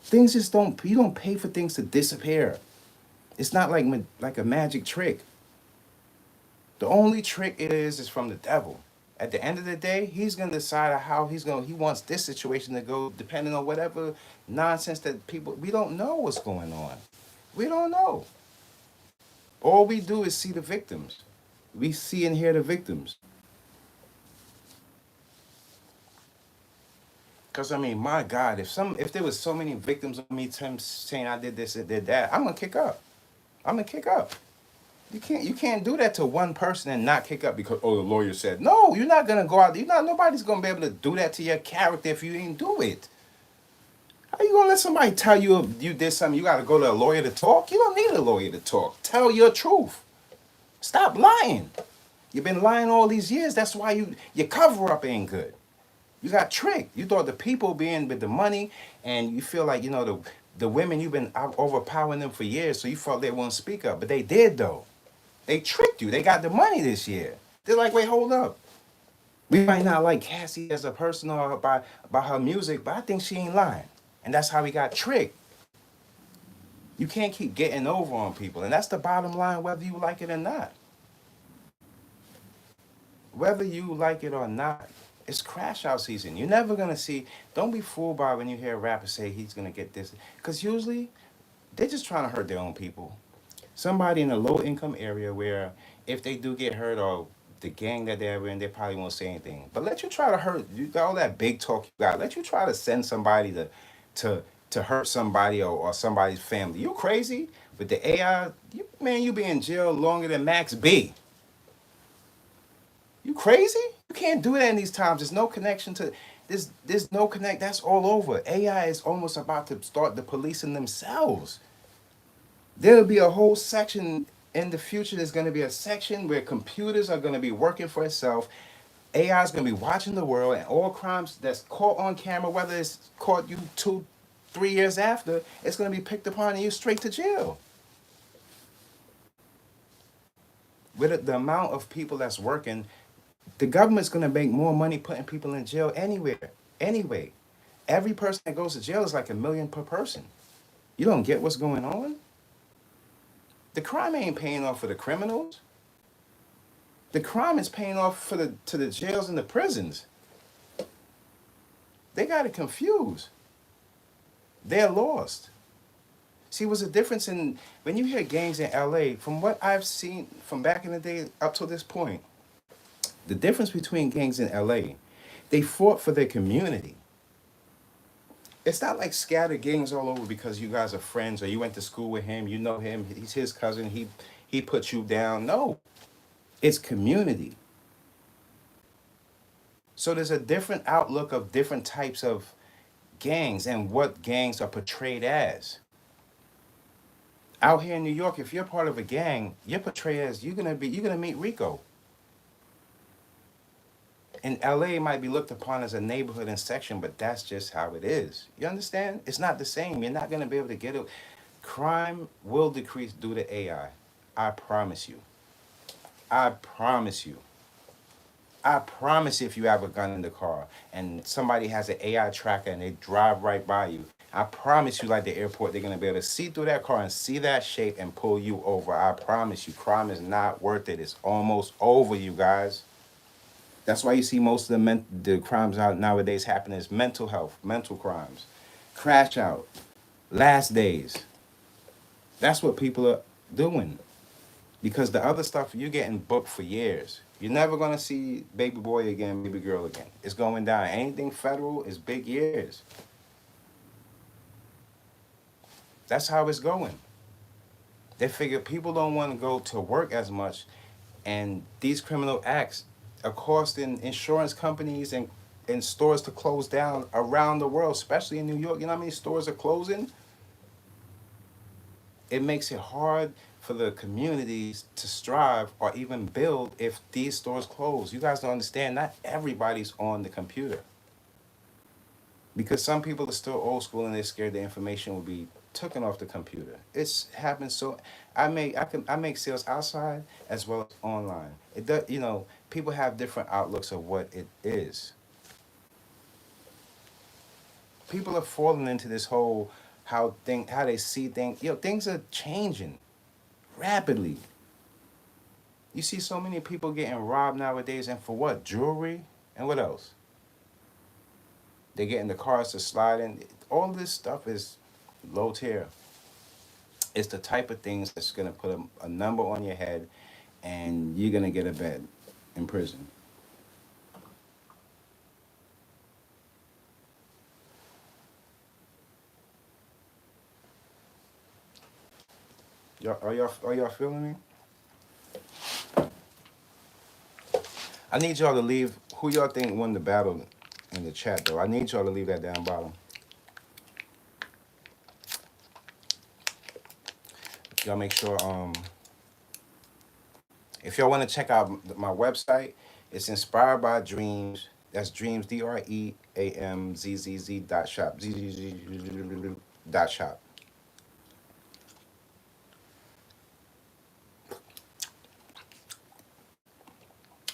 Speaker 1: Things just don't. You don't pay for things to disappear. It's not like a magic trick. The only trick it is from the devil. At the end of the day, he's gonna decide how he wants this situation to go, depending on whatever nonsense that we don't know what's going on. We don't know. All we do is see the victims. We see and hear the victims. Cause I mean, my God, if there was so many victims of me saying I did this and did that, I'm gonna kick up. I'm gonna kick up. You can't do that to one person and not kick up because the lawyer said. No, you're not gonna go out. Nobody's gonna be able to do that to your character if you ain't do it. How you gonna let somebody tell you did something? You gotta go to a lawyer to talk? You don't need a lawyer to talk. Tell your truth. Stop lying. You've been lying all these years. That's why your cover up ain't good. You got tricked. You thought the people being with the money, and you feel like the women you've been overpowering them for years, so you thought they won't speak up, but they did though. They tricked you. They got the money this year. They're like, wait, hold up. We might not like Cassie as a person or about her music, but I think she ain't lying. And that's how we got tricked. You can't keep getting over on people. And that's the bottom line, whether you like it or not. Whether you like it or not, it's crash out season. You're never going to see, don't be fooled by when you hear a rapper say he's going to get this. Because usually, they're just trying to hurt their own people. Somebody in a low income area where if they do get hurt or the gang that they're in, they probably won't say anything. But let you try to hurt, you got all that big talk you got. Let you try to send somebody to hurt somebody or somebody's family. You crazy? With the AI, you be in jail longer than Max B. You crazy? You can't do that in these times. There's no connection to there's no connect. That's all over. AI is almost about to start the policing themselves. There'll be a whole section in the future. There's going to be a section where computers are going to be working for itself. AI is going to be watching the world, and all crimes that's caught on camera, whether it's caught you 2-3 years after, it's going to be picked upon and you straight to jail. With the amount of people that's working, the government's going to make more money putting people in jail anyway. Every person that goes to jail is like $1 million per person. You don't get what's going on? The crime ain't paying off for the criminals. The crime is paying off to the jails and the prisons. They got it confused. They're lost. See, what's the difference in when you hear gangs in LA, from what I've seen from back in the day up to this point, the difference between gangs in LA, they fought for their community. It's not like scattered gangs all over because you guys are friends or you went to school with him, you know him, he's his cousin, he put you down. No. It's community. So there's a different outlook of different types of gangs and what gangs are portrayed as. Out here in New York, if you're part of a gang, you're portrayed as you're gonna meet Rico. In LA, it might be looked upon as a neighborhood and section, but that's just how it is. You understand? It's not the same. You're not gonna be able to get it. Crime will decrease due to AI. I promise you. I promise you. I promise if you have a gun in the car and somebody has an AI tracker and they drive right by you, I promise you, like the airport, they're gonna be able to see through that car and see that shape and pull you over. I promise you, crime is not worth it. It's almost over, you guys. That's why you see most of the crimes out nowadays happen is mental health, mental crimes, crash out, last days. That's what people are doing. Because the other stuff you're getting booked for years. You're never gonna see baby boy again, baby girl again. It's going down. Anything federal is big years. That's how it's going. They figure people don't want to go to work as much, and these criminal acts are costing insurance companies and stores to close down around the world, especially in New York. You know how many stores are closing? It makes it hard for the communities to strive or even build if these stores close. You guys don't understand, not everybody's on the computer. Because some people are still old school and they're scared the information will be taken off the computer. It's happened so I make sales outside as well as online. It does, people have different outlooks of what it is. People are falling into this whole how they see things. Things are changing rapidly. You see so many people getting robbed nowadays, and for what? Jewelry and what else? They get in the cars to slide in. All this stuff is low tier. It's the type of things that's gonna put a number on your head, and you're gonna get a bed in prison. Y'all feeling me? I need y'all to leave who y'all think won the battle in the chat though. I need y'all to leave that down bottom. Y'all make sure if y'all want to check out my website, it's Inspired by Dreamzzz. That's Dreamz DreamZzz dot shop. Dot shop.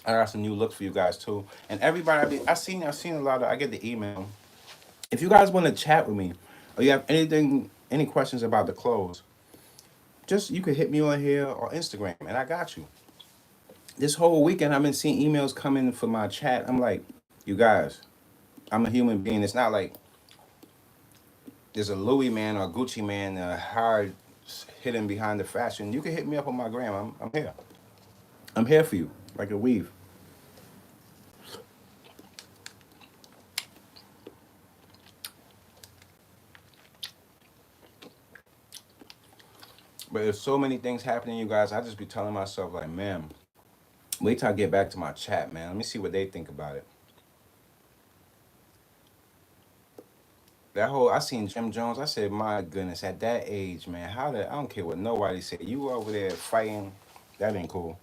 Speaker 1: I got some new looks for you guys too. And everybody I've seen a lot of I get the email. If you guys want to chat with me or you have any questions about the clothes, just you can hit me on here or Instagram and I got you. This whole weekend I've been seeing emails coming for my chat. I'm like, you guys, I'm a human being. It's not like there's a Louis man or a Gucci man hard hidden behind the fashion. You can hit me up on my gram. I'm here. I'm here for you, like a weave. But there's so many things happening, you guys. I just be telling myself, like, man, wait till I get back to my chat, man. Let me see what they think about it. I seen Jim Jones. I said, my goodness, at that age, man, I don't care what nobody said. You over there fighting, that ain't cool.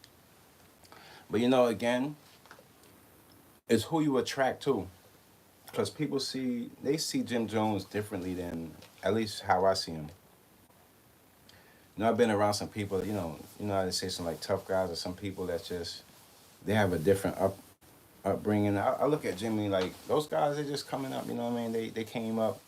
Speaker 1: But again, it's who you attract to. Because they see Jim Jones differently than at least how I see him. I've been around some people, how they say some like tough guys or some people that they have a different upbringing. I look at Jimmy like those guys, they're just coming up, you know what I mean? They came up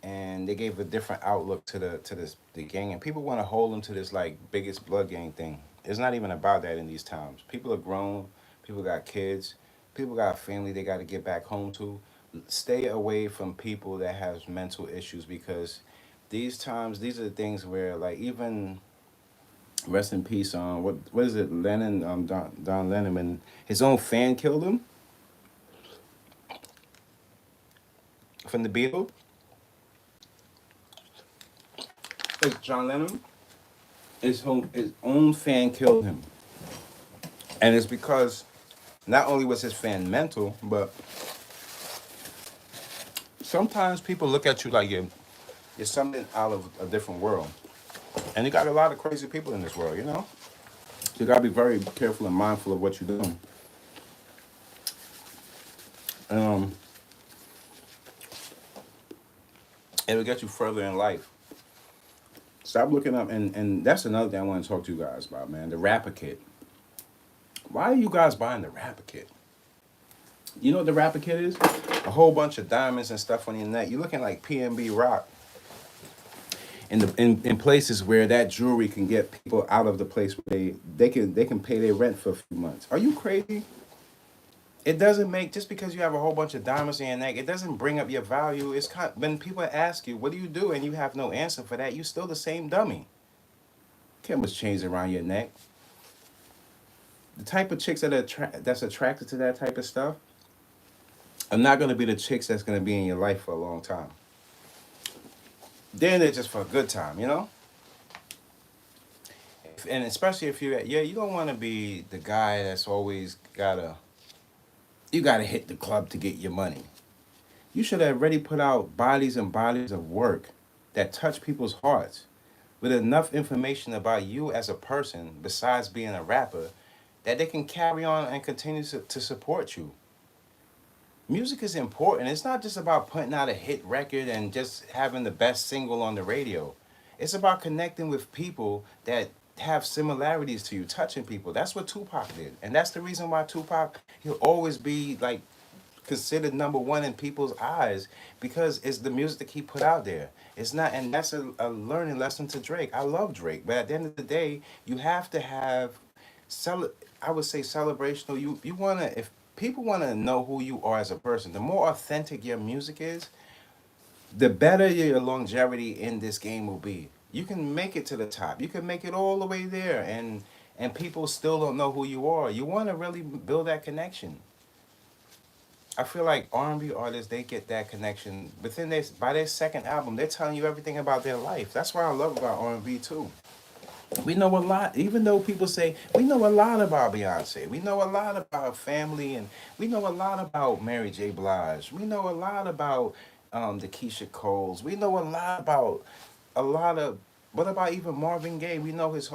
Speaker 1: and they gave a different outlook to the gang, and people want to hold them to this like biggest blood gang thing. It's not even about that in these times. People are grown, people got kids, people got a family they got to get back home to. stay away from people that has mental issues, because these times, these are the things where, like, even rest in peace, what is it, Lennon, Don Lennon, and his own fan killed him from the Beatles. It's John Lennon. His own fan killed him, and it's because not only was his fan mental, but sometimes people look at you like you're something out of a different world, and you got a lot of crazy people in this world, you know. So you gotta be very careful and mindful of what you're doing. Um, It'll get you further in life. Stop looking up, and that's another thing I want to talk to you guys about, man. The rapper kit. Why are you guys buying the rapper kit? You know what the rapper kit is? A whole bunch of diamonds and stuff on your neck. You're looking like PNB Rock in places where that jewelry can get people out of the place where they can pay their rent for a few months. Are you crazy? It doesn't make, just because you have a whole bunch of diamonds in your neck, it doesn't bring up your value. It's when people ask you, what do you do? And you have no answer for that, you're still the same dummy. Cameras chains around your neck. The type of chicks that's attracted to that type of stuff are not going to be the chicks that's going to be in your life for a long time. Then they're just for a good time, you know? And especially if you don't want to be the guy that's always you gotta hit the club to get your money. You should have already put out bodies and bodies of work that touch people's hearts with enough information about you as a person, besides being a rapper, that they can carry on and continue to support you. Music is important. It's not just about putting out a hit record and just having the best single on the radio. It's about connecting with people that have similarities to you, touching people. That's what Tupac did. And that's the reason why Tupac, he'll always be like considered number one in people's eyes, because it's the music that he put out there. It's not, and that's a learning lesson to Drake. I love Drake, but at the end of the day, you have to have, I would say celebrational. You wanna, if people wanna know who you are as a person, the more authentic your music is, the better your longevity in this game will be. You can make it to the top. You can make it all the way there, and people still don't know who you are. You want to really build that connection. I feel like R&B artists, they get that connection within by their second album. They're telling you everything about their life. That's what I love about R&B too. We know a lot, even though people say we know a lot about Beyonce. We know a lot about her family, and we know a lot about Mary J. Blige. We know a lot about the Keisha Coles. We know a lot about a lot of. What about even Marvin Gaye? We know his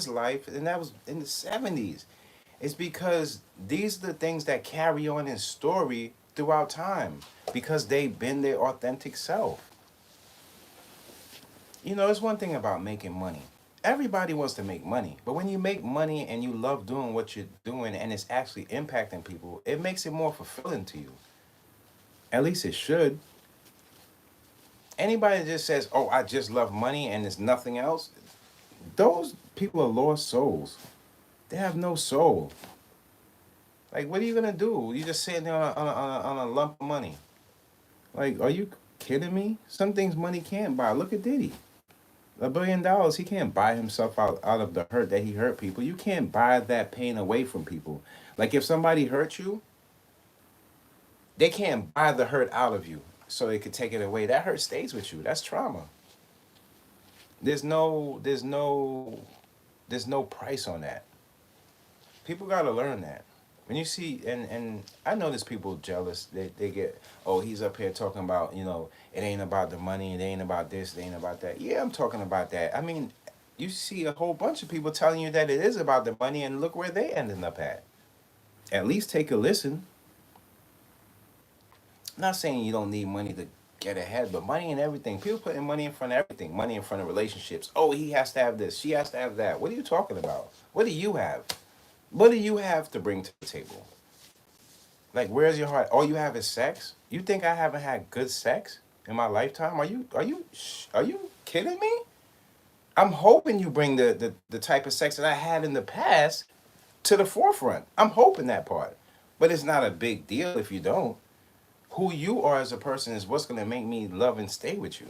Speaker 1: life, and that was in the '70s. It's because these are the things that carry on in story throughout time, because they've been their authentic self. You know, it's one thing about making money. Everybody wants to make money, but when you make money and you love doing what you're doing and it's actually impacting people, it makes it more fulfilling to you. At least it should. Anybody that just says, "Oh, I just love money and there's nothing else," those people are lost souls. They have no soul. Like, what are you gonna do? You just sitting there on a lump of money. Like, are you kidding me? Some things money can't buy. Look at Diddy. $1 billion, he can't buy himself out of the hurt that he hurt people. You can't buy that pain away from people. Like, if somebody hurt you, they can't buy the hurt out of you so they could take it away. That hurt stays with you. That's trauma. There's no there's no there's no price on that. People gotta learn that. When you see, and I know there's people jealous. They get, oh, he's up here talking about, it ain't about the money, it ain't about this, it ain't about that. Yeah, I'm talking about that. I mean, you see a whole bunch of people telling you that it is about the money, and look where they ending up at. At least take a listen. I'm not saying you don't need money to get ahead, but money and everything. People putting money in front of everything. Money in front of relationships. Oh, he has to have this. She has to have that. What are you talking about? What do you have? What do you have to bring to the table? Like, where's your heart? All you have is sex? You think I haven't had good sex in my lifetime? Are you kidding me? I'm hoping you bring the type of sex that I had in the past to the forefront. I'm hoping that part. But it's not a big deal if you don't. Who you are as a person is what's gonna make me love and stay with you.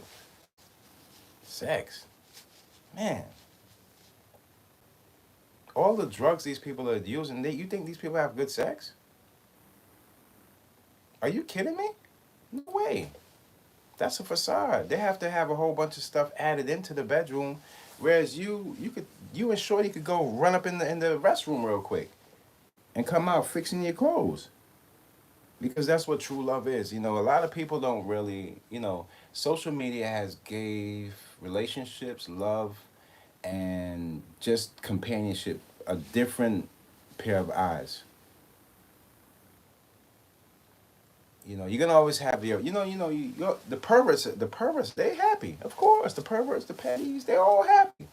Speaker 1: Sex. Man. All the drugs these people are using, you think these people have good sex? Are you kidding me? No way. That's a facade. They have to have a whole bunch of stuff added into the bedroom, whereas you and Shorty could go run up in the restroom real quick and come out fixing your clothes. Because that's what true love is. You know, a lot of people don't really, social media has gave relationships, love, and just companionship a different pair of eyes. You're gonna always have the perverts, they happy, of course. The perverts, the petties, they're all happy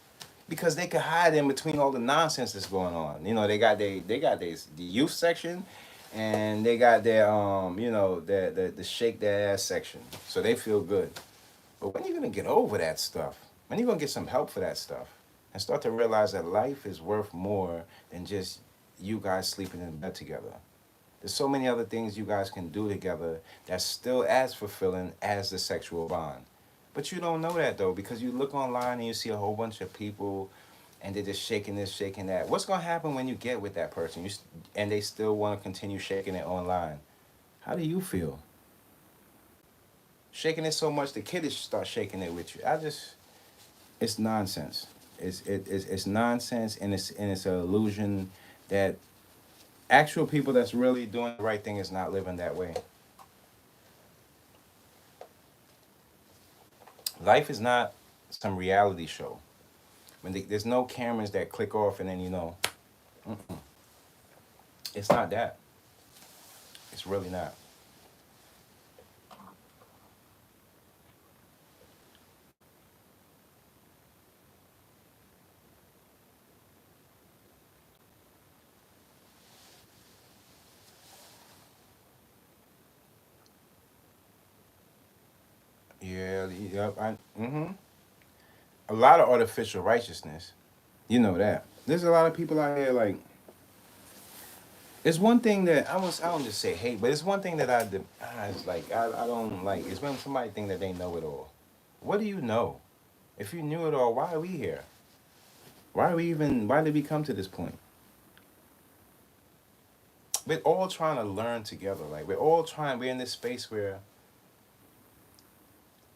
Speaker 1: because they can hide in between all the nonsense that's going on. They got the youth section, and they got their the shake their ass section, so they feel good. But when are you gonna get over that stuff? When are you gonna get some help for that stuff and start to realize that life is worth more than just you guys sleeping in bed together? There's so many other things you guys can do together that's still as fulfilling as the sexual bond. But you don't know that though, because you look online and you see a whole bunch of people and they're just shaking this, shaking that. What's going to happen when you get with that person and they still want to continue shaking it online? How do you feel? Shaking it so much, the kid is start shaking it with you. It's nonsense. It's nonsense, and it's an illusion that actual people that's really doing the right thing is not living that way. Life is not some reality show. There's no cameras that click off and then mm-mm. It's not that. It's really not. Yeah, yep. A lot of artificial righteousness. You know that. There's a lot of people out here like. It's one thing that I don't just say hate, but it's one thing that it's like I don't like. It's when somebody think that they know it all. What do you know? If you knew it all, why are we here? Why did we come to this point? We're all trying to learn together. Like we're in this space where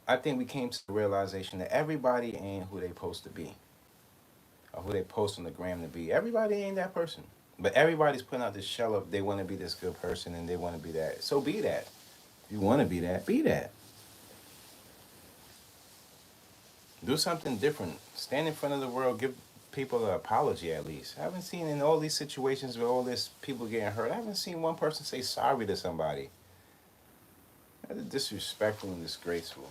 Speaker 1: I think we came to the realization that everybody ain't who they supposed to be or who they post on the gram to be. Everybody ain't that person. But everybody's putting out this shell of they want to be this good person and they want to be that. So be that. If you want to be that, be that. Do something different. Stand in front of the world, give people an apology at least. I haven't seen in all these situations where all this people getting hurt, I haven't seen one person say sorry to somebody. That's disrespectful and disgraceful.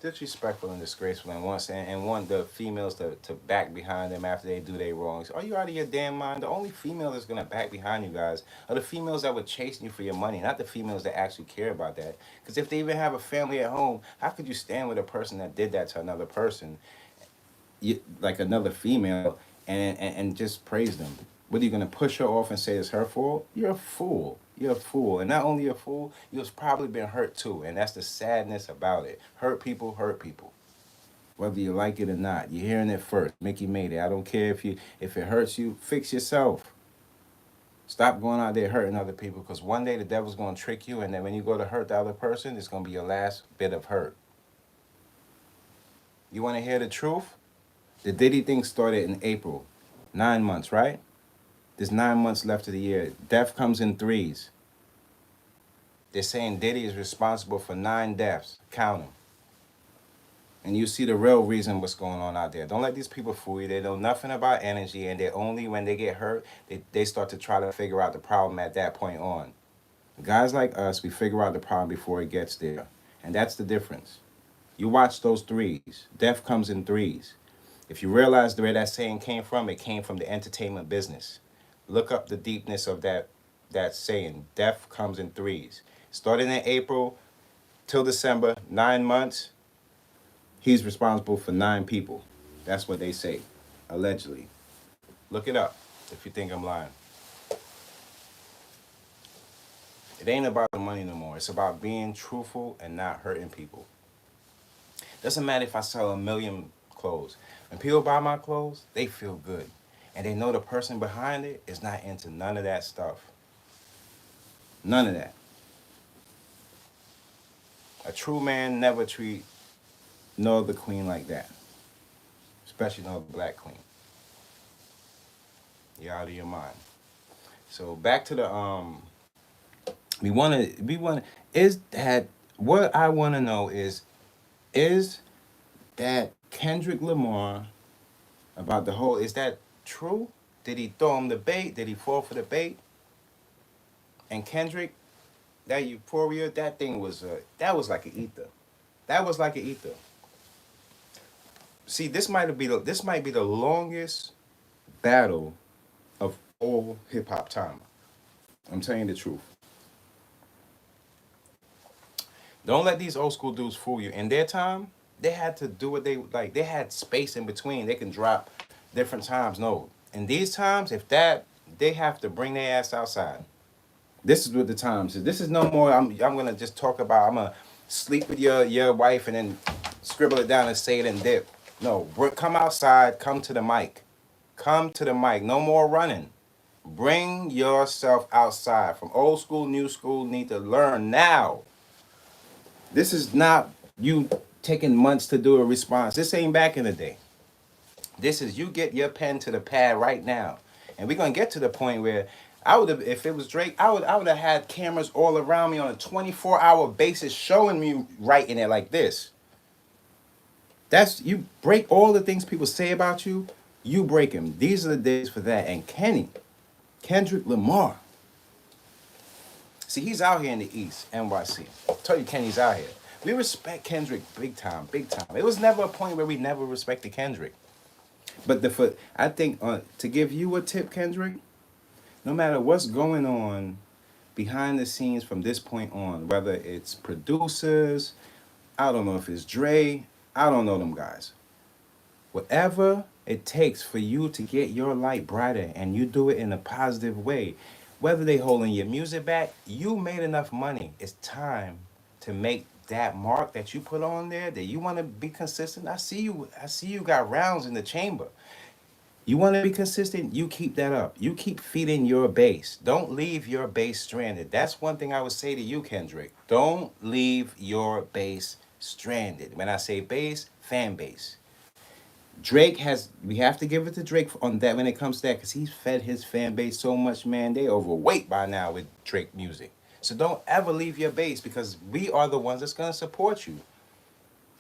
Speaker 1: Disrespectful and disgraceful, and want the females to back behind them after they do their wrongs. Are you out of your damn mind? The only female that's gonna back behind you guys are the females that were chasing you for your money, not the females that actually care about that. Because if they even have a family at home, how could you stand with a person that did that to another person, like another female, and just praise them? What are you gonna push her off and say it's her fault? You're a fool. You're a fool. And not only a fool, you've probably been hurt too. And that's the sadness about it. Hurt people hurt people. Whether you like it or not. You're hearing it first. Mickey made it. I don't care if it hurts you, fix yourself. Stop going out there hurting other people, because one day the devil's gonna trick you, and then when you go to hurt the other person, it's gonna be your last bit of hurt. You wanna hear the truth? The Diddy thing started in April. 9 months, right? There's 9 months left of the year. Death comes in threes. They're saying Diddy is responsible for 9 deaths. Count them. And you see the real reason what's going on out there. Don't let these people fool you. They know nothing about energy, and they only, when they get hurt, they start to try to figure out the problem at that point on. Guys like us, we figure out the problem before it gets there. And that's the difference. You watch those threes. Death comes in threes. If you realize where that saying came from, it came from the entertainment business. Look up the deepness of that saying. Death comes in threes. Starting in April till December, 9 months, he's responsible for 9 people. That's what they say, allegedly. Look it up if you think I'm lying. It ain't about the money no more. It's about being truthful and not hurting people. Doesn't matter if I sell 1,000,000 clothes. When people buy my clothes, they feel good. And they know the person behind it is not into none of that stuff. None of that. A true man never treat no other queen like that. Especially no black queen. You're out of your mind. So back to the is that what I wanna know is that Kendrick Lamar about the whole, is that true? Did he throw him the bait? Did he fall for the bait? And Kendrick, that euphoria, that thing was that was like an ether. That was like an ether. See, this might be the longest battle of all hip hop time. I'm telling you the truth. Don't let these old school dudes fool you. In their time, they had to do what they like. They had space in between. They can drop different times. No, in these times, if that, they have to bring their ass outside. This is what the times is. This is no more. I'm gonna just talk about. I'm gonna sleep with your wife and then scribble it down and say it and dip. No, come outside. Come to the mic. Come to the mic. No more running. Bring yourself outside. From old school, new school, need to learn now. This is not you taking months to do a response. This ain't back in the day. This is you get your pen to the pad right now. And we're gonna get to the point where I would have, if it was Drake, I would have had cameras all around me on a 24-hour basis showing me writing it like this. That's, you break all the things people say about you, you break them. These are the days for that. And Kendrick Lamar. See, he's out here in the East, NYC. I'll tell you, Kenny's out here. We respect Kendrick big time, big time. It was never a point where we never respected Kendrick. But I think to give you a tip, Kendrick, no matter what's going on behind the scenes from this point on, whether it's producers, I don't know if it's Dre, I don't know them guys. Whatever it takes for you to get your light brighter and you do it in a positive way, whether they holding your music back, you made enough money. It's time to make that mark that you put on there, that you want to be consistent. I see you got rounds in the chamber. You want to be consistent, you keep that up. You keep feeding your base. Don't leave your base stranded. That's one thing I would say to you, Kendrick. Don't leave your base stranded. When I say base, fan base. Drake has, we have to give it to Drake on that when it comes to that, because he's fed his fan base so much, man. They overweight by now with Drake music. So don't ever leave your base, because we are the ones that's going to support you.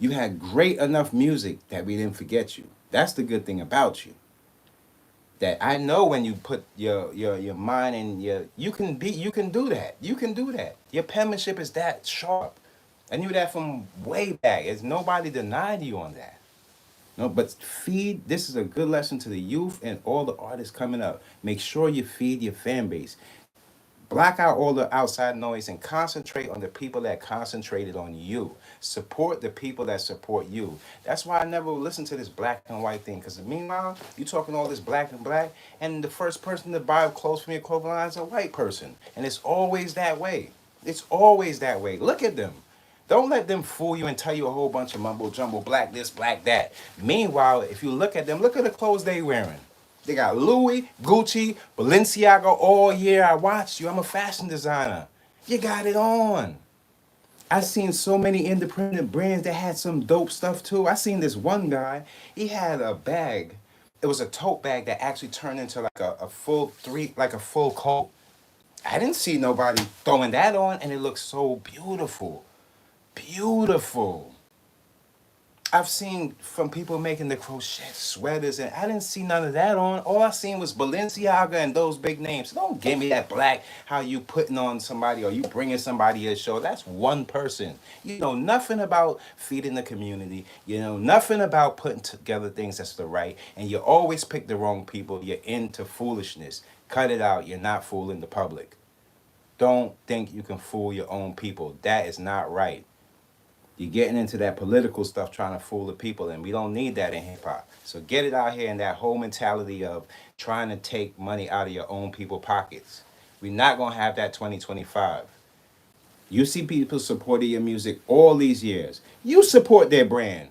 Speaker 1: You had great enough music that we didn't forget you. That's the good thing about you. That I know when you put your mind and you can do that. You can do that. Your penmanship is that sharp. I knew that from way back. There's nobody denied you on that. No, but this is a good lesson to the youth and all the artists coming up. Make sure you feed your fan base. Block out all the outside noise and concentrate on the people that concentrated on you. Support the people that support you. That's why I never listen to this black and white thing. Because meanwhile, you talking all this black, and the first person to buy clothes from your clothing line is a white person. And it's always that way. It's always that way. Look at them. Don't let them fool you and tell you a whole bunch of mumbo jumbo, black this, black that. Meanwhile, if you look at them, look at the clothes they wearing. They got Louis, Gucci, Balenciaga all year. I watched you. I'm a fashion designer. You got it on. I seen so many independent brands that had some dope stuff too. I seen this one guy. He had a bag. It was a tote bag that actually turned into like a full coat. I didn't see nobody throwing that on, and it looked so beautiful. Beautiful. I've seen from people making the crochet sweaters, and I didn't see none of that on. All I seen was Balenciaga and those big names. Don't give me that black, how you putting on somebody or you bringing somebody a show. That's one person. You know nothing about feeding the community. You know nothing about putting together things that's the right. And you always pick the wrong people. You're into foolishness. Cut it out. You're not fooling the public. Don't think you can fool your own people. That is not right. You're getting into that political stuff trying to fool the people, and we don't need that in hip-hop. So get it out here in that whole mentality of trying to take money out of your own people's pockets. We're not going to have that 2025. You see people supporting your music all these years. You support their brand.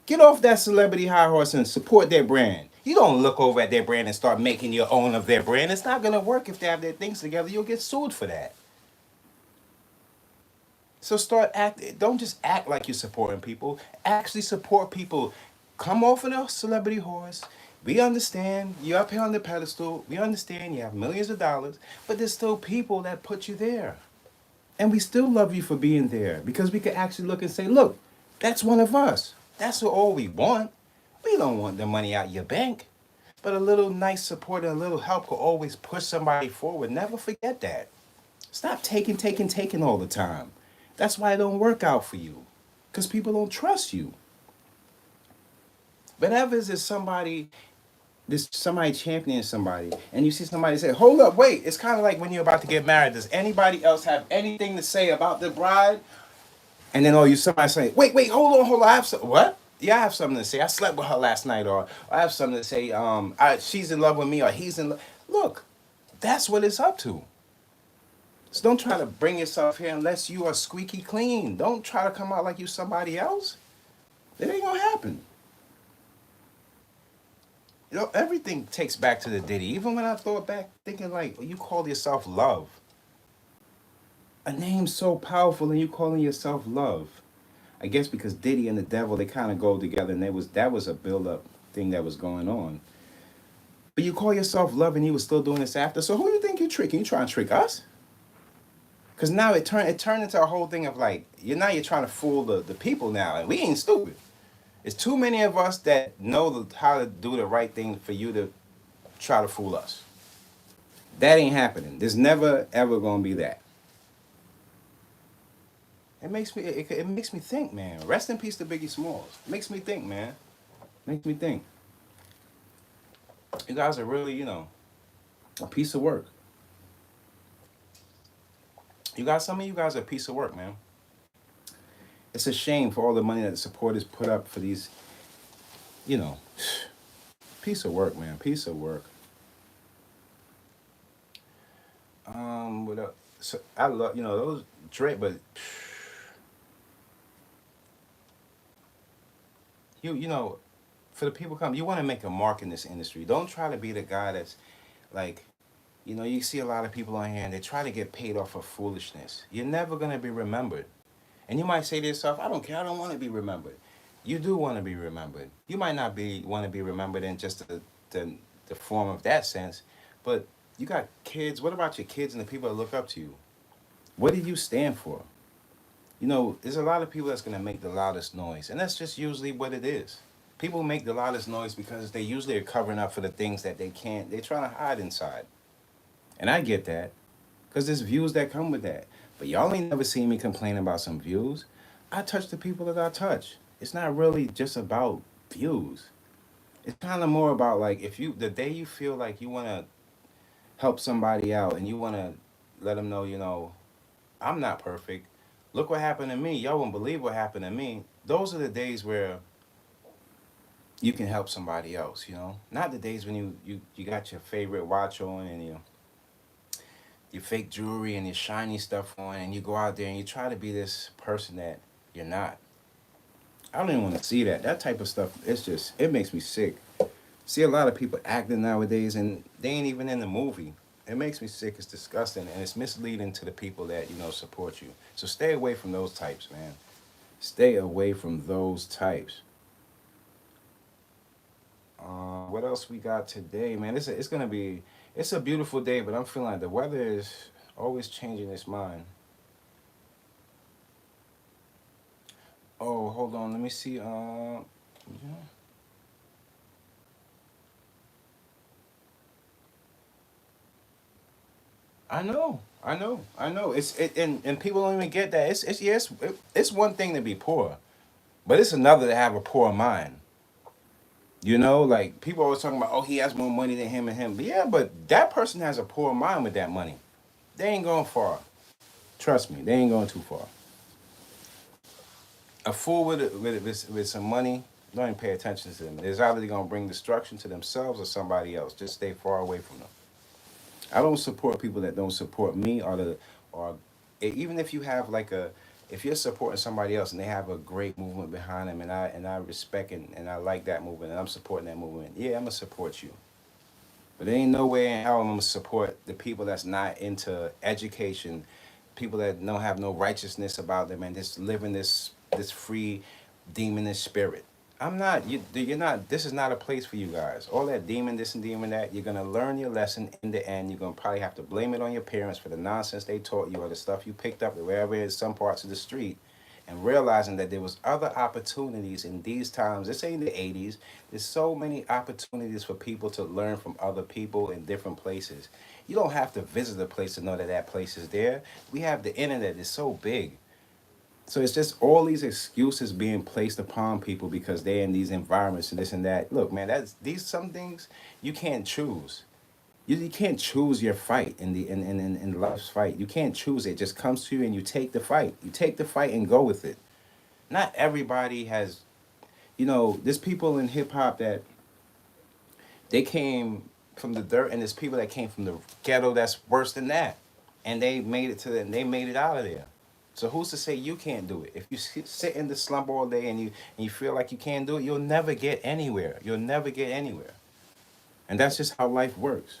Speaker 1: Get off that celebrity high horse and support their brand. You don't look over at their brand and start making your own of their brand. It's not gonna work if they have their things together. You'll get sued for that. So start act. Don't just act like you're supporting people. Actually support people. Come off of the celebrity horse. We understand you're up here on the pedestal. We understand you have millions of dollars, but there's still people that put you there. And we still love you for being there because we can actually look and say, look, that's one of us. That's all we want. We don't want the money out your bank. But a little nice support and a little help will always push somebody forward. Never forget that. Stop taking all the time. That's why it don't work out for you. Because people don't trust you. But ever is somebody, this somebody championing somebody, and you see somebody say, hold up, wait, it's kind of like when you're about to get married. Does anybody else have anything to say about the bride? And then somebody say, wait, hold on, I have some, what? Yeah, I have something to say. I slept with her last night, or I have something to say. She's in love with me, or he's in love. Look, that's what it's up to. So don't try to bring yourself here unless you are squeaky clean. Don't try to come out like you somebody else. It ain't gonna happen. Everything takes back to the Diddy. Even when I thought back, thinking like, you call yourself Love. A name so powerful and you calling yourself Love. I guess because Diddy and the devil, they kind of go together, and that was a build up thing that was going on. But you call yourself Love, and you was still doing this after. So who do you think you're tricking? You trying to trick us? Because now it turned into a whole thing of like, you're trying to fool the people now, and we ain't stupid. It's too many of us that know how to do the right thing for you to try to fool us. That ain't happening. There's never ever gonna be that. It makes me think, man. Rest in peace to Biggie Smalls. It makes me think, man. Makes me think. You guys are really, a piece of work. Some of you guys are a piece of work, man. It's a shame for all the money that the supporters put up for these, piece of work, man. Piece of work. What else? So I love, those Drake, but for the people you want to make a mark in this industry. Don't try to be the guy that's like, you see a lot of people on here and they try to get paid off of foolishness. You're never gonna be remembered. And you might say to yourself, I don't care, I don't want to be remembered. You do want to be remembered. You might not want to be remembered in just the form of that sense, but you got kids. What about your kids and the people that look up to you? What do you stand for? There's a lot of people that's going to make the loudest noise, and that's just usually what it is. People make the loudest noise because they usually are covering up for the things that they're trying to hide inside. And I get that, because there's views that come with that. But y'all ain't never seen me complain about some views. I touch the people that I touch. It's not really just about views. It's kind of more about like, the day you feel like you want to help somebody out and you want to let them know, I'm not perfect. Look what happened to me. Y'all won't believe what happened to me. Those are the days where you can help somebody else, Not the days when you got your favorite watch on and your fake jewelry and your shiny stuff on, and you go out there and you try to be this person that you're not. I don't even want to see that. That type of stuff, it makes me sick. See a lot of people acting nowadays and they ain't even in the movie. It makes me sick. It's disgusting, and it's misleading to the people that, support you. So stay away from those types, man. Stay away from those types. What else we got today, man? It's a beautiful day, but I'm feeling like the weather is always changing its mind. Oh, hold on. Let me see. Yeah. I know. And people don't even get that. It's one thing to be poor, but it's another to have a poor mind. Like people always talking about, oh, he has more money than him and him. But yeah, but that person has a poor mind with that money. They ain't going far. Trust me, they ain't going too far. A fool with some money, don't even pay attention to them. They're either going to bring destruction to themselves or somebody else. Just stay far away from them. I don't support people that don't support me or even if you have like if you're supporting somebody else and they have a great movement behind them, and I respect and I like that movement and I'm supporting that movement, yeah, I'm gonna support you. But there ain't no way in hell I'm gonna support the people that's not into education, people that don't have no righteousness about them and just living this free demonish spirit. I'm not. You're not. This is not a place for you guys. All that demon this and demon that. You're gonna learn your lesson in the end. You're gonna probably have to blame it on your parents for the nonsense they taught you or the stuff you picked up wherever it is, some parts of the street, and realizing that there was other opportunities in these times. This ain't the '80s. There's so many opportunities for people to learn from other people in different places. You don't have to visit a place to know that that place is there. We have the internet. It's so big. So it's just all these excuses being placed upon people because they're in these environments and this and that. Look, man, that's these some things you can't choose. You can't choose your fight in life's fight. You can't choose it. It just comes to you and you take the fight. You take the fight and go with it. Not everybody has, there's people in hip hop that they came from the dirt, and there's people that came from the ghetto that's worse than that, and they made it to the, and they made it out of there. So who's to say you can't do it? If you sit in the slump all day and you feel like you can't do it, you'll never get anywhere. You'll never get anywhere, and that's just how life works.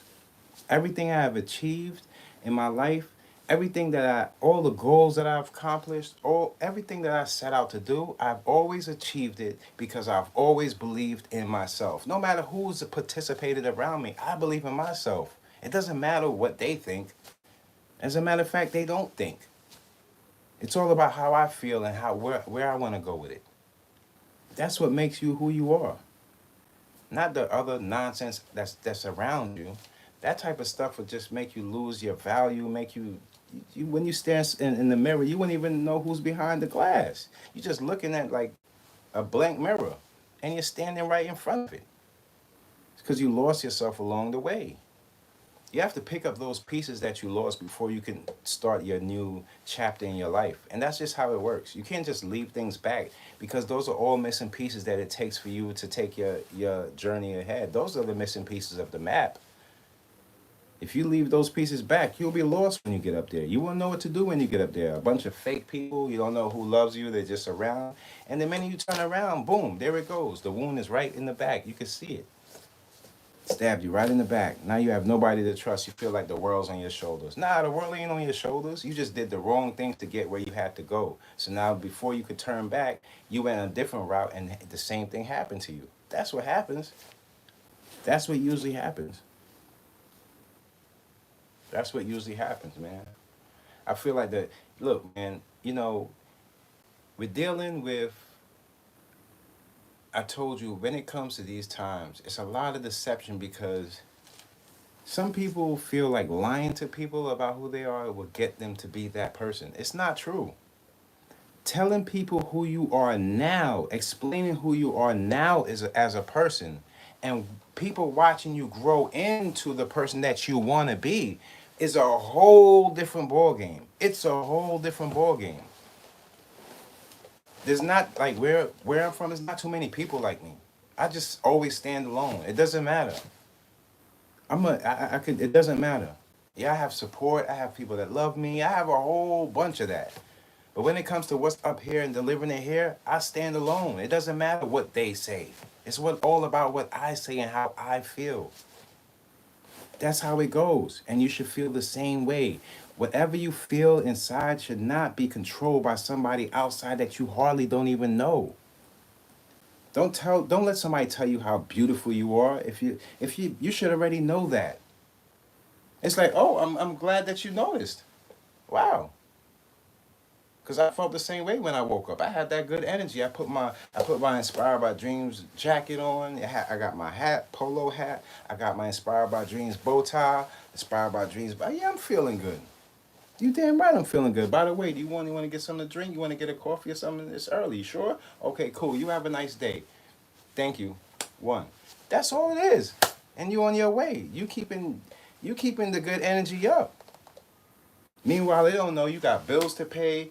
Speaker 1: Everything I have achieved in my life, all the goals that I've accomplished, everything that I set out to do, I've always achieved it because I've always believed in myself. No matter who's participated around me, I believe in myself. It doesn't matter what they think. As a matter of fact, they don't think. It's all about how I feel and where I want to go with it. That's what makes you who you are. Not the other nonsense that's around you. That type of stuff would just make you lose your value, make you when you stand in the mirror, you wouldn't even know who's behind the glass. You're just looking at like a blank mirror, and you're standing right in front of it. It's because you lost yourself along the way. You have to pick up those pieces that you lost before you can start your new chapter in your life. And that's just how it works. You can't just leave things back because those are all missing pieces that it takes for you to take your journey ahead. Those are the missing pieces of the map. If you leave those pieces back, you'll be lost when you get up there. You won't know what to do when you get up there. A bunch of fake people, you don't know who loves you, they're just around. And the minute you turn around, boom, there it goes. The wound is right in the back. You can see it. Stabbed you right in the back. Now you have nobody to trust. You feel like the world's on your shoulders. Nah, the world ain't on your shoulders. You just did the wrong things to get where you had to go. So now before you could turn back, you went a different route and the same thing happened to you. That's what happens. That's what usually happens. That's what usually happens, man. I feel like that. Look, man, we're dealing with, I told you, when it comes to these times, it's a lot of deception because some people feel like lying to people about who they are will get them to be that person. It's not true. Telling people who you are now, explaining who you are now as a person, and people watching you grow into the person that you want to be is a whole different ball game. It's a whole different ball game. There's not like where I'm from. There's not too many people like me. I just always stand alone. It doesn't matter. I could. It doesn't matter. Yeah, I have support. I have people that love me. I have a whole bunch of that. But when it comes to what's up here and delivering it here, I stand alone. It doesn't matter what they say. It's all about what I say and how I feel. That's how it goes. And you should feel the same way. Whatever you feel inside should not be controlled by somebody outside that you hardly don't even know. Don't let somebody tell you how beautiful you are. If you should already know that. It's like, oh, I'm glad that you noticed. Wow. Cause I felt the same way when I woke up. I had that good energy. I put my Inspired by Dreamzzz jacket on. I got my hat, polo hat. I got my Inspired by Dreamzzz bow tie. Inspired by Dreamzzz. But yeah, I'm feeling good. You damn right I'm feeling good. By the way, do you want to get something to drink? You want to get a coffee or something? It's early. You sure? Okay, cool. You have a nice day. Thank you. One. That's all it is. And you on your way. You keeping the good energy up. Meanwhile, they don't know you got bills to pay.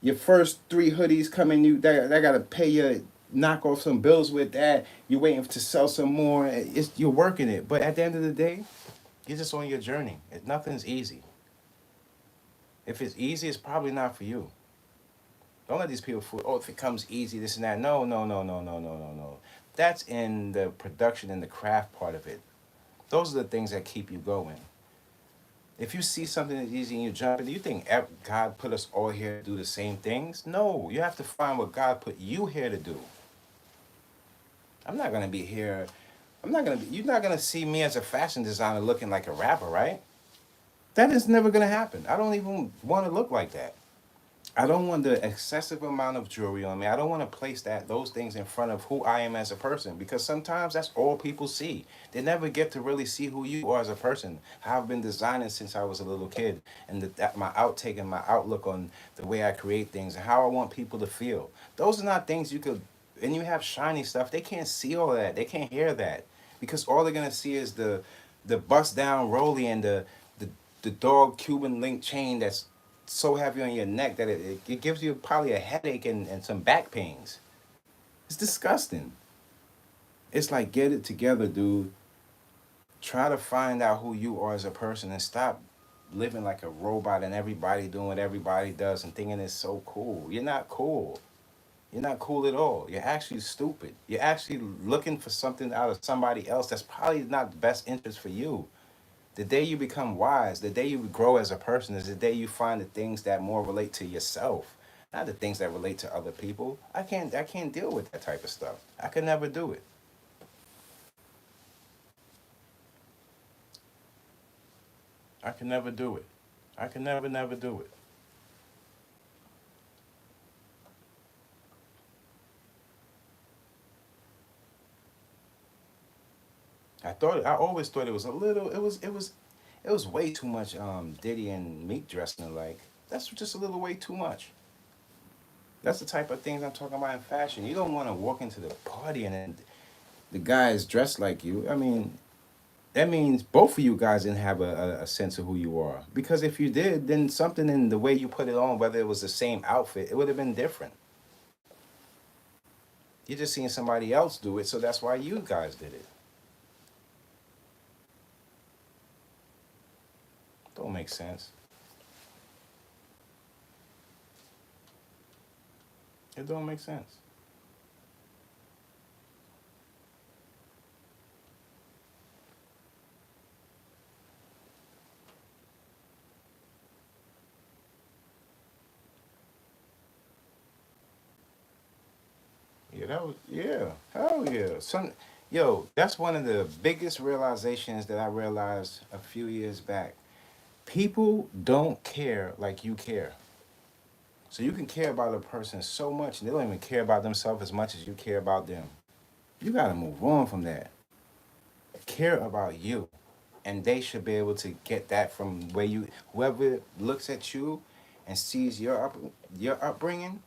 Speaker 1: Your first 3 hoodies coming, they gotta pay you, knock off some bills with that. You're waiting to sell some more. You're working it, but at the end of the day, you're just on your journey. Nothing's easy. If it's easy, it's probably not for you. Don't let these people fool. Oh, if it comes easy, this and that. No, no, no, no, no, no, no, no. That's in the production and the craft part of it. Those are the things that keep you going. If you see something that's easy and you jump in, do you think God put us all here to do the same things? No, you have to find what God put you here to do. I'm not gonna be here. I'm not gonna be. You're not gonna see me as a fashion designer looking like a rapper, right? That is never gonna happen. I don't even want to look like that. I don't want the excessive amount of jewelry on me. I don't want to place those things in front of who I am as a person because sometimes that's all people see. They never get to really see who you are as a person. How I've been designing since I was a little kid, and my outtake and my outlook on the way I create things and how I want people to feel. Those are not things you could. And you have shiny stuff. They can't see all of that. They can't hear that because all they're gonna see is the bust down rolly and the dog Cuban link chain that's so heavy on your neck that it gives you probably a headache and some back pains. It's disgusting. It's like, get it together, dude. Try to find out who you are as a person and stop living like a robot and everybody doing what everybody does and thinking it's so cool. You're not cool. You're not cool at all. You're actually stupid. You're actually looking for something out of somebody else that's probably not the best interest for you. The day you become wise, the day you grow as a person is the day you find the things that more relate to yourself, not the things that relate to other people. I can't deal with that type of stuff. I could never do it. I can never do it. I can never do it. I always thought it was a little it was way too much Diddy and Meek dressing alike. That's just a little way too much. That's the type of things I'm talking about in fashion. You don't want to walk into the party and then the guy is dressed like you. I mean, that means both of you guys didn't have a sense of who you are. Because if you did, then something in the way you put it on, whether it was the same outfit, it would have been different. You're just seeing somebody else do it, so that's why you guys did it. Don't make sense. It don't make sense. Yeah, hell yeah. That's one of the biggest realizations that I realized a few years back. People don't care like you care. So you can care about a person so much, and they don't even care about themselves as much as you care about them. You gotta move on from that. Care about you, and they should be able to get that from where you. Whoever looks at you and sees your upbringing,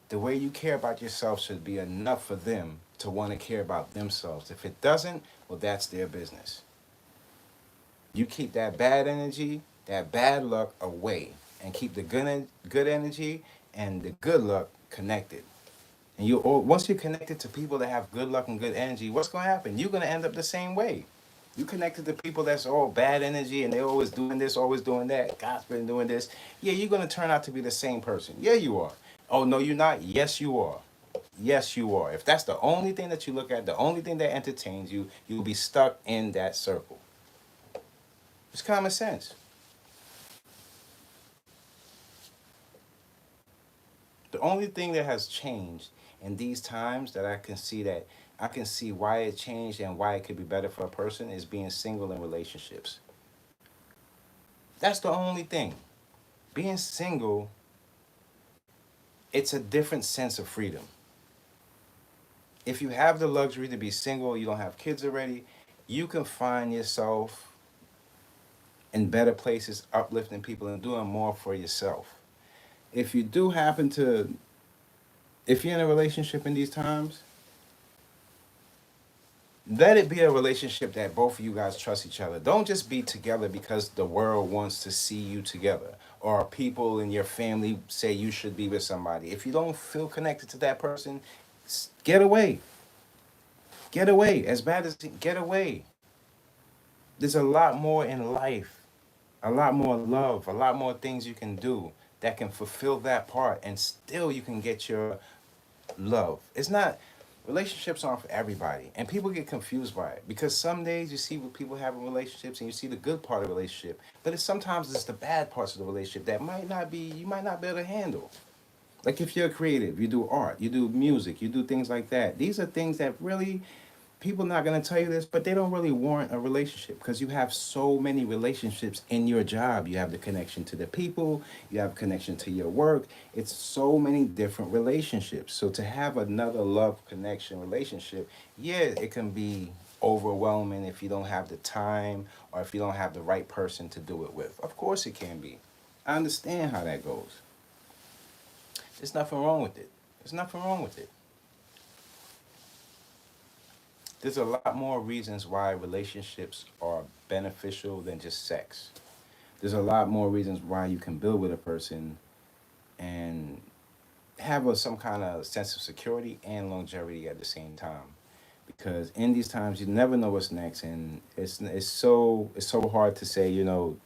Speaker 1: the way you care about yourself should be enough for them to want to care about themselves. If it doesn't, well, that's their business. You keep that bad energy, that bad luck away, and keep the good energy and the good luck connected. And once you're connected to people that have good luck and good energy, what's gonna happen? You're gonna end up the same way. You connected to people that's all bad energy and they're always doing this, always doing that, gossiping, doing this. Yeah, you're gonna turn out to be the same person. Yeah, you are. Oh no, you're not. Yes, you are. Yes, you are. If that's the only thing that you look at, the only thing that entertains you, you'll be stuck in that circle. It's common sense. The only thing that has changed in these times that I can see why it changed and why it could be better for a person is being single in relationships. That's the only thing. Being single, it's a different sense of freedom. If you have the luxury to be single, you don't have kids already, you can find yourself in better places, uplifting people and doing more for yourself. If you do happen to, if you're in a relationship in these times, let it be a relationship that both of you guys trust each other. Don't just be together because the world wants to see you together or people in your family say you should be with somebody. If you don't feel connected to that person, get away. Get away. As bad as get away. There's a lot more in life. a lot more love, a lot more things you can do that can fulfill that part, and still you can get your love. It's not, relationships aren't for everybody, and people get confused by it because some days you see what people have in relationships and you see the good part of the relationship, but it's the bad parts of the relationship that might not be, you might not be able to handle. Like if you're creative, you do art, you do music, you do things like that. These are things that really, people not going to tell you this, but they don't really warrant a relationship because you have so many relationships in your job. You have the connection to the people, you have connection to your work. It's so many different relationships. So to have another love connection relationship, yeah, it can be overwhelming if you don't have the time or if you don't have the right person to do it with. Of course it can be. I understand how that goes. There's nothing wrong with it. There's nothing wrong with it. There's a lot more reasons why relationships are beneficial than just sex. There's a lot more reasons why you can build with a person and have some kind of sense of security and longevity at the same time. Because in these times, you never know what's next, and it's so hard to say, oh,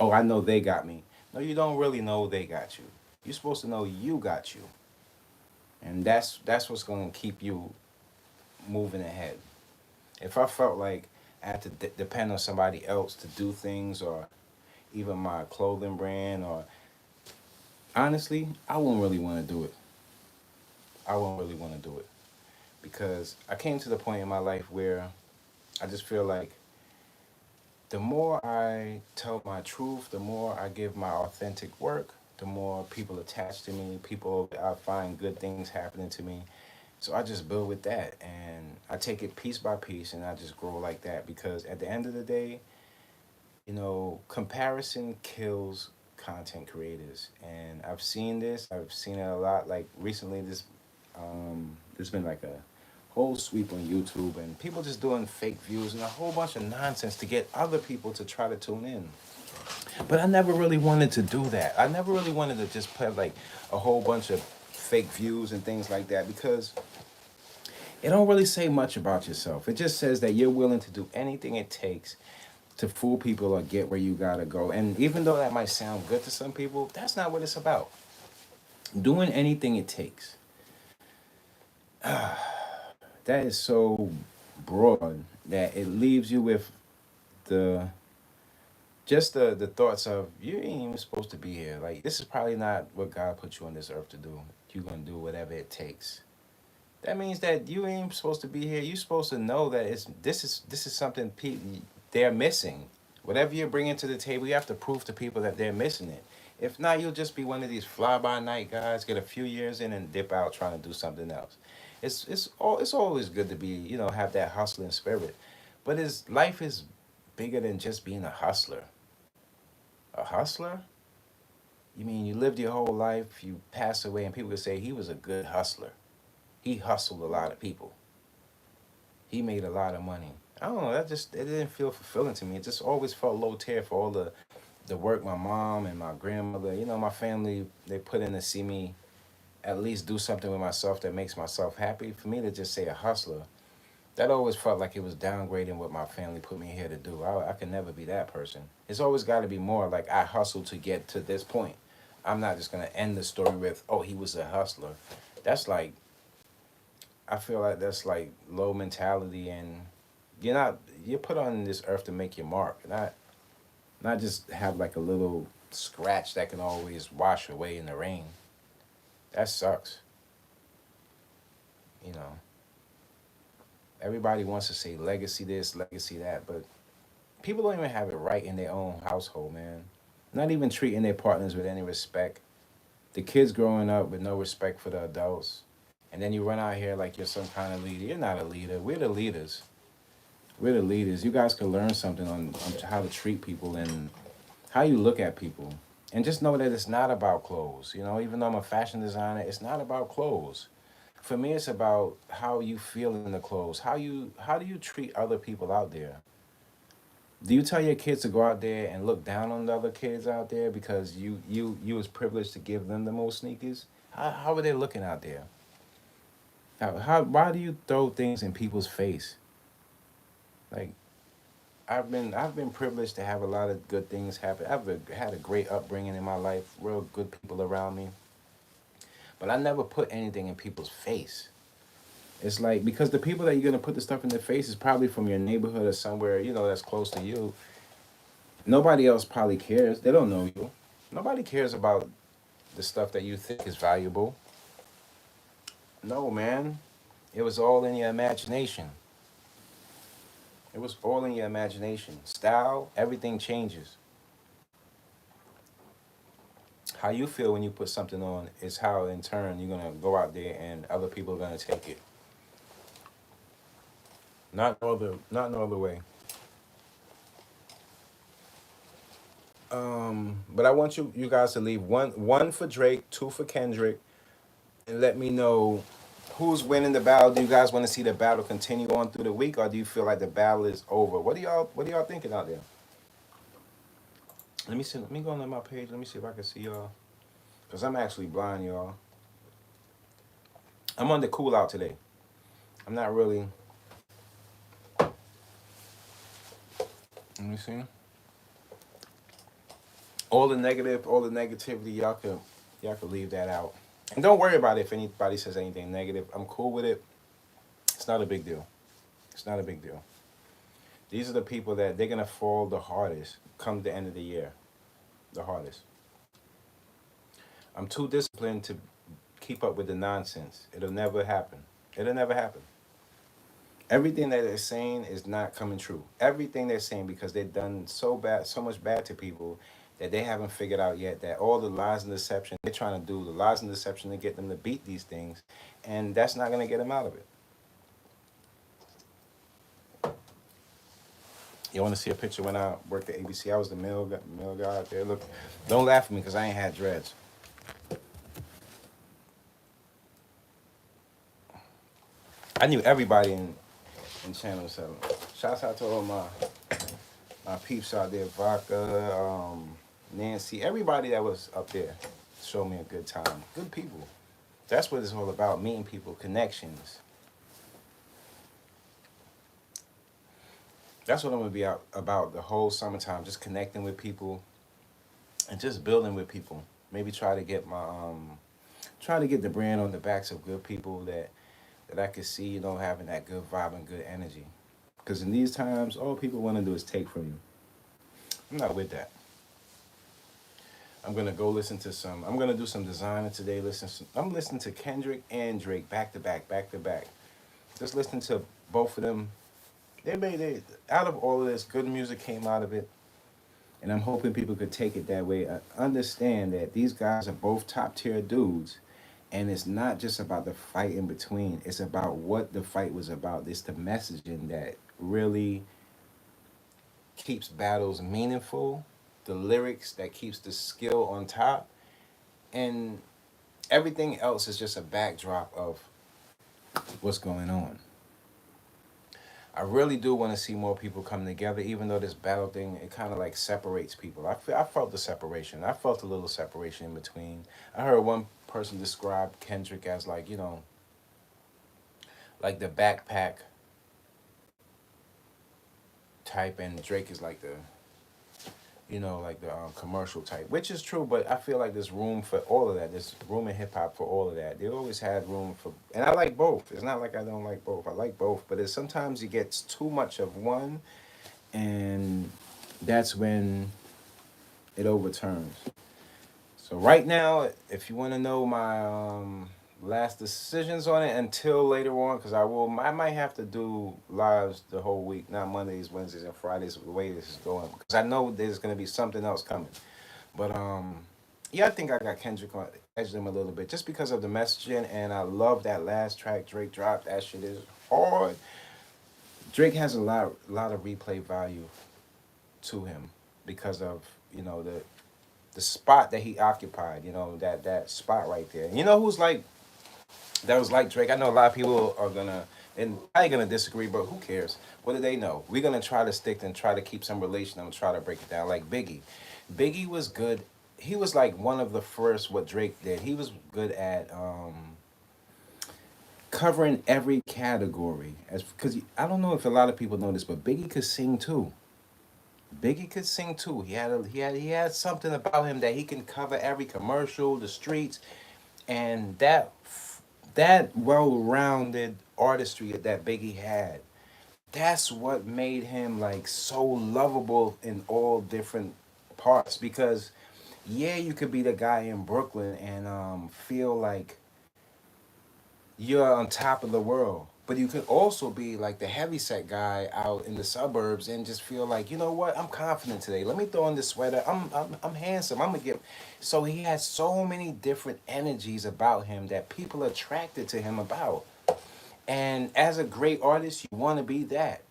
Speaker 1: I know they got me. No, you don't really know they got you. You're supposed to know you got you, and that's what's going to keep you moving ahead. If I felt like I had to depend on somebody else to do things, or even my clothing brand, or honestly, I wouldn't really want to do it. I wouldn't really want to do it because I came to the point in my life where I just feel like the more I tell my truth, the more I give my authentic work, the more people attach to me, people, I find good things happening to me. So I just build with that and I take it piece by piece and I just grow like that because at the end of the day, comparison kills content creators. And I've seen it a lot. Like recently, there's been like a whole sweep on YouTube and people just doing fake views and a whole bunch of nonsense to get other people to try to tune in. But I never really wanted to do that. I never really wanted to just put like a whole bunch of fake views and things like that because it don't really say much about yourself. It just says that you're willing to do anything it takes to fool people or get where you gotta go. And even though that might sound good to some people, that's not what it's about. Doing anything it takes. That is so broad that it leaves you with the the thoughts of you ain't even supposed to be here. Like this is probably not what God put you on this earth to do. You're gonna do whatever it takes. That means that you ain't supposed to be here. You're supposed to know that this is something they're missing. Whatever you're bringing to the table, you have to prove to people that they're missing it. If not, you'll just be one of these fly by night guys, get a few years in and dip out trying to do something else. It's always good to be have that hustling spirit, but life is bigger than just being a hustler. A hustler? You mean you lived your whole life, you pass away, and people would say he was a good hustler. He hustled a lot of people. He made a lot of money. I don't know. It didn't feel fulfilling to me. It just always felt low tier for all the work my mom and my grandmother, my family, they put in to see me at least do something with myself that makes myself happy. For me to just say a hustler, that always felt like it was downgrading what my family put me here to do. I can never be that person. It's always got to be more like I hustled to get to this point. I'm not just going to end the story with, oh, he was a hustler. That's like, I feel like that's like low mentality, and you're put on this earth to make your mark, not just have like a little scratch that can always wash away in the rain. That sucks. You know, everybody wants to say legacy this, legacy that, but people don't even have it right in their own household, man. Not even treating their partners with any respect. The kids growing up with no respect for the adults. And then you run out here like you're some kind of leader. You're not a leader. We're the leaders. We're the leaders. You guys could learn something on how to treat people and how you look at people. And just know that it's not about clothes. Even though I'm a fashion designer, it's not about clothes. For me, it's about how you feel in the clothes. How do you treat other people out there? Do you tell your kids to go out there and look down on the other kids out there because you was privileged to give them the most sneakers? How are they looking out there? Why do you throw things in people's face? Like, I've been privileged to have a lot of good things happen. Had a great upbringing in my life, real good people around me. But I never put anything in people's face. It's like because the people that you're gonna put the stuff in their face is probably from your neighborhood or somewhere, that's close to you. Nobody else probably cares. They don't know you. Nobody cares about the stuff that you think is valuable. No, man. It was all in your imagination. It was all in your imagination. Style, everything changes. How you feel when you put something on is how, in turn, you're gonna go out there and other people are gonna take it. Not no other way. But I want you guys to leave one for Drake, two for Kendrick, and let me know who's winning the battle. Do you guys want to see the battle continue on through the week, or do you feel like the battle is over? What are y'all thinking out there? Let me see. Let me go on my page. Let me see if I can see y'all. Cause I'm actually blind, y'all. I'm on the cool out today. I'm not really. Let me see. All the negative, all the negativity, y'all could leave that out. And don't worry about it if anybody says anything negative. I'm cool with it. It's not a big deal. It's not a big deal. These are the people that they're gonna fall the hardest come the end of the year. The hardest. I'm too disciplined to keep up with the nonsense. It'll never happen. It'll never happen. Everything that they're saying is not coming true. Everything they're saying because they've done so bad, so much bad to people that they haven't figured out yet that all the lies and deception they're trying to do, the lies and deception to get them to beat these things, and that's not gonna get them out of it. You want to see a picture when I worked at ABC? I was the male guy out there. Look, don't laugh at me because I ain't had dreads. I knew everybody in Channel 7. Shouts out to all my peeps out there, Vodka, Nancy, everybody that was up there showed me a good time. Good people. That's what it's all about, meeting people, connections. That's what I'm going to be out about the whole summertime, just connecting with people and just building with people. Maybe try to get the brand on the backs of good people that I could see, having that good vibe and good energy. Because in these times, all people want to do is take from you. I'm not with that. I'm gonna go listen to some. I'm gonna do some designer today. I'm listening to Kendrick and Drake back to back, back to back. Just listening to both of them. They made it out of all of this. Good music came out of it, and I'm hoping people could take it that way. I understand that these guys are both top tier dudes, and it's not just about the fight in between. It's about what the fight was about. It's the messaging that really keeps battles meaningful, the lyrics that keeps the skill on top, and everything else is just a backdrop of what's going on. I really do want to see more people come together, even though this battle thing, it kind of like separates people. I felt the separation. I felt a little separation in between. I heard one person describe Kendrick as like, like the backpack type, and Drake is like the like the commercial type, which is true. But I feel like there's room for all of that. There's room in hip hop for all of that. They always had room for, and I like both. It's not like I don't like both. I like both, but it's sometimes it gets too much of one, and that's when it overturns. So right now, if you want to know my last decisions on it until later on, because I might have to do lives the whole week, not Mondays, Wednesdays, and Fridays, the way this is going, because I know there's going to be something else coming. But yeah, I think I got Kendrick on edged him a little bit just because of the messaging, and I love that last track Drake dropped. That shit is hard. Drake has a lot of replay value to him because of the spot that he occupied. That spot right there. You know who's like that was like Drake. I know a lot of people are gonna and I ain't gonna disagree, but who cares? What do they know? We're gonna try to stick and try to keep some relation and try to break it down. Like Biggie. Biggie was good. He was like one of the first what Drake did. He was good at covering every category. As because I don't know if a lot of people know this, but Biggie could sing too. Biggie could sing too. He had something about him that he can cover every commercial, the streets, and that well-rounded artistry that Biggie had. That's what made him like so lovable in all different parts. Because yeah, you could be the guy in Brooklyn and feel like you're on top of the world. But you could also be like the heavyset guy out in the suburbs and just feel like, you know what, I'm confident today. Let me throw on this sweater. I'm handsome. I'm gonna get. So he has so many different energies about him that people are attracted to him about. And as a great artist, you want to be that.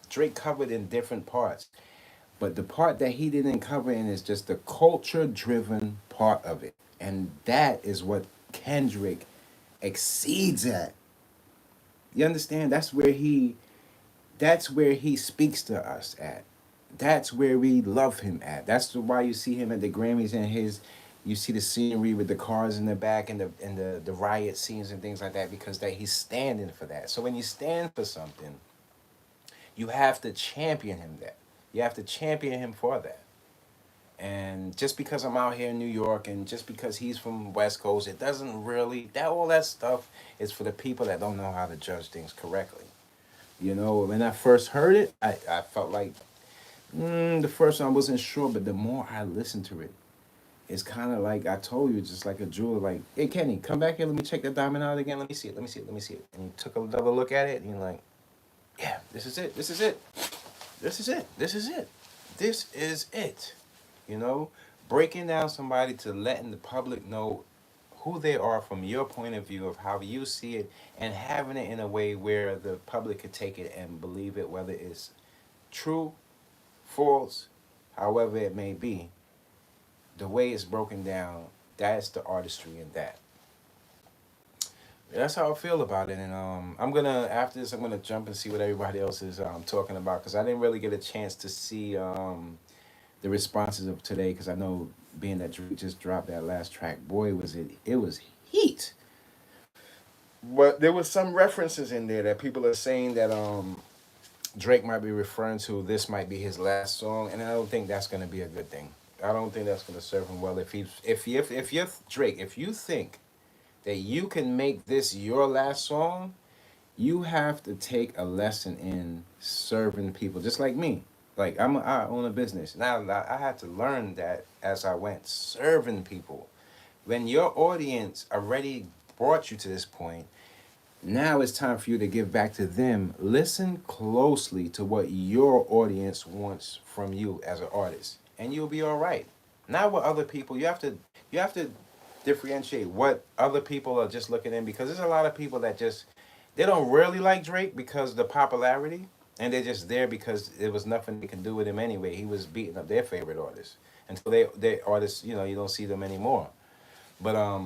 Speaker 1: Drake covered in different parts. But the part that he didn't cover in is just the culture driven part of it. And that is what Kendrick exceeds at. You understand? That's where he speaks to us at. That's where we love him at. That's why you see him at the Grammys and his you see the scenery with the cars in the back and the riot scenes and things like that because that he's standing for that. So when you stand for something, you have to champion him that. You have to champion him for that. And just because I'm out here in New York and just because he's from West Coast, it doesn't really that all that stuff is for the people that don't know how to judge things correctly. You know, when I first heard it, I felt like the first one I wasn't sure, but the more I listened to it, it's kind of like I told you, just like a jewel. Like, hey Kenny, come back here. Let me check that diamond out again. Let me see it. Let me see it. Let me see it. And you took another look at it, and you're like, yeah, this is it. This is it. This is it. This is it. This is it. You know, breaking down somebody to letting the public know who they are from your point of view of how you see it and having it in a way where the public could take it and believe it, whether it's true, false, however it may be. The way it's broken down, that's the artistry in that. That's how I feel about it, and I'm gonna after this, I'm gonna jump and see what everybody else is talking about because I didn't really get a chance to see the responses of today because I know being that Drake just dropped that last track, boy, was it was heat. But there was some references in there that people are saying that Drake might be referring to this might be his last song, and I don't think that's gonna be a good thing. I don't think that's gonna serve him well if you're Drake, if you think that you can make this your last song, you have to take a lesson in serving people, just like me. Like I own a business now. I had to learn that as I went, serving people. When your audience already brought you to this point, now it's time for you to give back to them. Listen closely to what your audience wants from you as an artist, and you'll be all right. Not what other people. You have to differentiate what other people are just looking in because there's a lot of people that just they don't really like Drake because of the popularity, and they're just there because there was nothing they can do with him anyway. He was beating up their favorite artists until they artists you don't see them anymore. But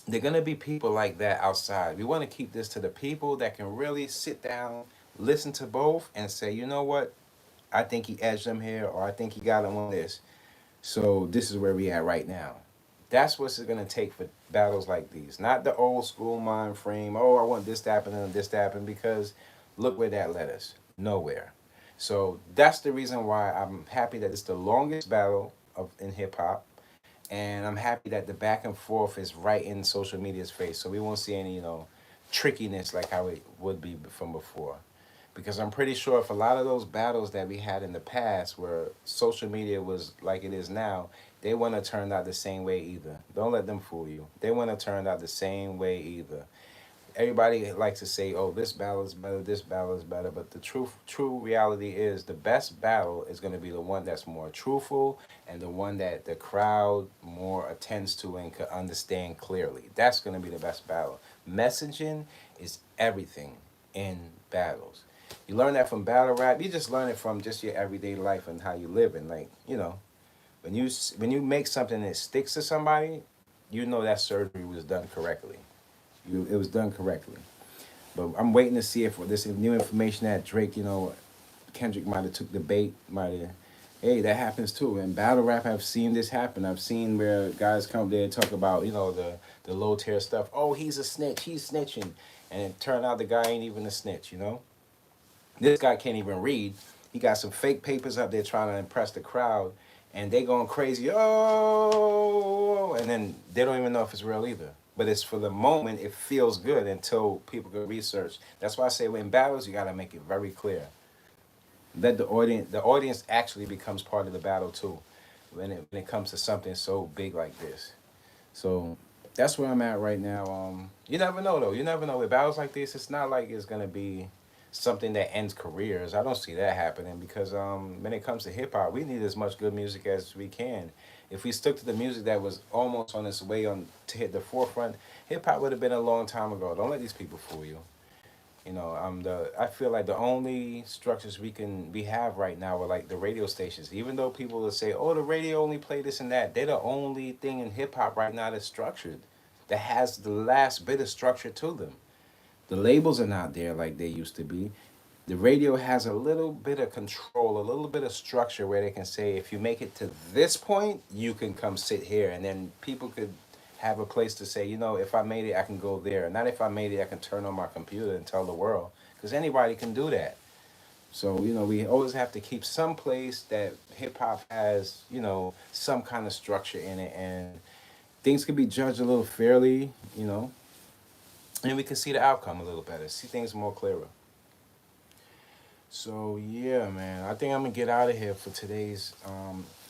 Speaker 1: they're gonna be people like that outside. We want to keep this to the people that can really sit down, listen to both, and say, you know what, I think he edged them here, or I think he got him on this. So this is where we at right now. That's what's it gonna take for battles like these. Not the old school mind frame. Oh, I want this to happen and this to happen because look where that led us. Nowhere. So that's the reason why I'm happy that it's the longest battle of in hip hop, and I'm happy that the back and forth is right in social media's face. So we won't see any trickiness like how it would be from before. Because I'm pretty sure if a lot of those battles that we had in the past where social media was like it is now, they want to turn out the same way either. Don't let them fool you. They want to turn out the same way either. Everybody likes to say, "Oh, this battle is better, this battle is better," but the true reality is the best battle is going to be the one that's more truthful and the one that the crowd more attends to and can understand clearly. That's going to be the best battle. Messaging is everything in battles. You learn that from battle rap. You just learn it from just your everyday life and how you live. And like when you make something that sticks to somebody, you know that surgery was done correctly. It was done correctly. But I'm waiting to see if this new information that Drake, Kendrick might have took the bait, might have. Hey, that happens too. In battle rap, I've seen this happen. I've seen where guys come there and talk about, the low tier stuff. Oh, he's a snitch. He's snitching, and it turned out the guy ain't even a snitch. This guy can't even read. He got some fake papers up there trying to impress the crowd, and they going crazy, oh, and then they don't even know if it's real either. But it's for the moment, it feels good until people can research. That's why I say in battles, you got to make it very clear. Let the audience actually becomes part of the battle too, when it comes to something so big like this. So that's where I'm at right now. You never know though. You never know with battles like this. It's not like it's gonna be something that ends careers. I don't see that happening because when it comes to hip hop, we need as much good music as we can. If we stuck to the music that was almost on its way on to hit the forefront, hip hop would have been a long time ago. Don't let these people fool you. You know, I feel like the only structures we have right now are like the radio stations. Even though people will say, "Oh, the radio only play this and that," they're the only thing in hip hop right now that's structured, that has the last bit of structure to them. The labels are not there like they used to be. The radio has a little bit of control, a little bit of structure where they can say, if you make it to this point, you can come sit here, and then people could have a place to say, you know, if I made it, I can go there. Not if I made it, I can turn on my computer and tell the world, because anybody can do that. So, you know, we always have to keep some place that hip hop has, you know, some kind of structure in it, and things could be judged a little fairly, you know, and we can see the outcome a little better, see things more clearer. So yeah, man, I think I'm gonna get out of here for today's.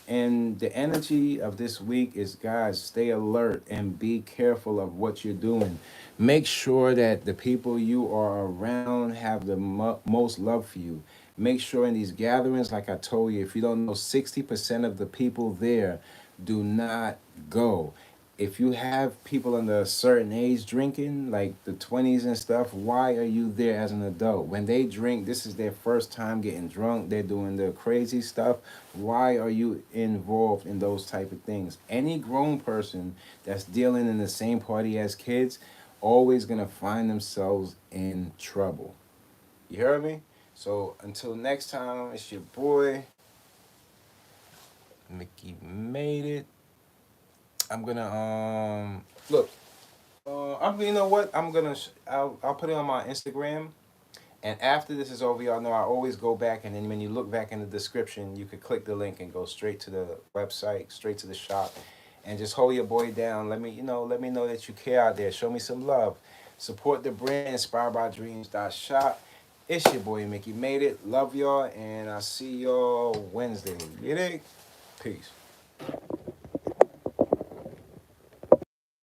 Speaker 1: And the energy of this week is, guys, stay alert and be careful of what you're doing. Make sure that the people you are around have the most love for you. Make sure in these gatherings, like I told you, if you don't know, 60% of the people there do not go. If you have people under a certain age drinking, like the 20s and stuff, why are you there as an adult? When they drink, this is their first time getting drunk. They're doing the crazy stuff. Why are you involved in those type of things? Any grown person that's dealing in the same party as kids, always gonna find themselves in trouble. You heard me? So until next time, it's your boy, Mickey Made It. I'm gonna look. You know what? I'll put it on my Instagram, and after this is over, y'all know I always go back, and then when you look back in the description, you could click the link and go straight to the website, straight to the shop, and just hold your boy down. Let me know that you care out there. Show me some love. Support the brand, Inspired by Dreamzzz.shop. It's your boy Mickey Made It. Love y'all, and I'll see y'all Wednesday. You dig? Peace.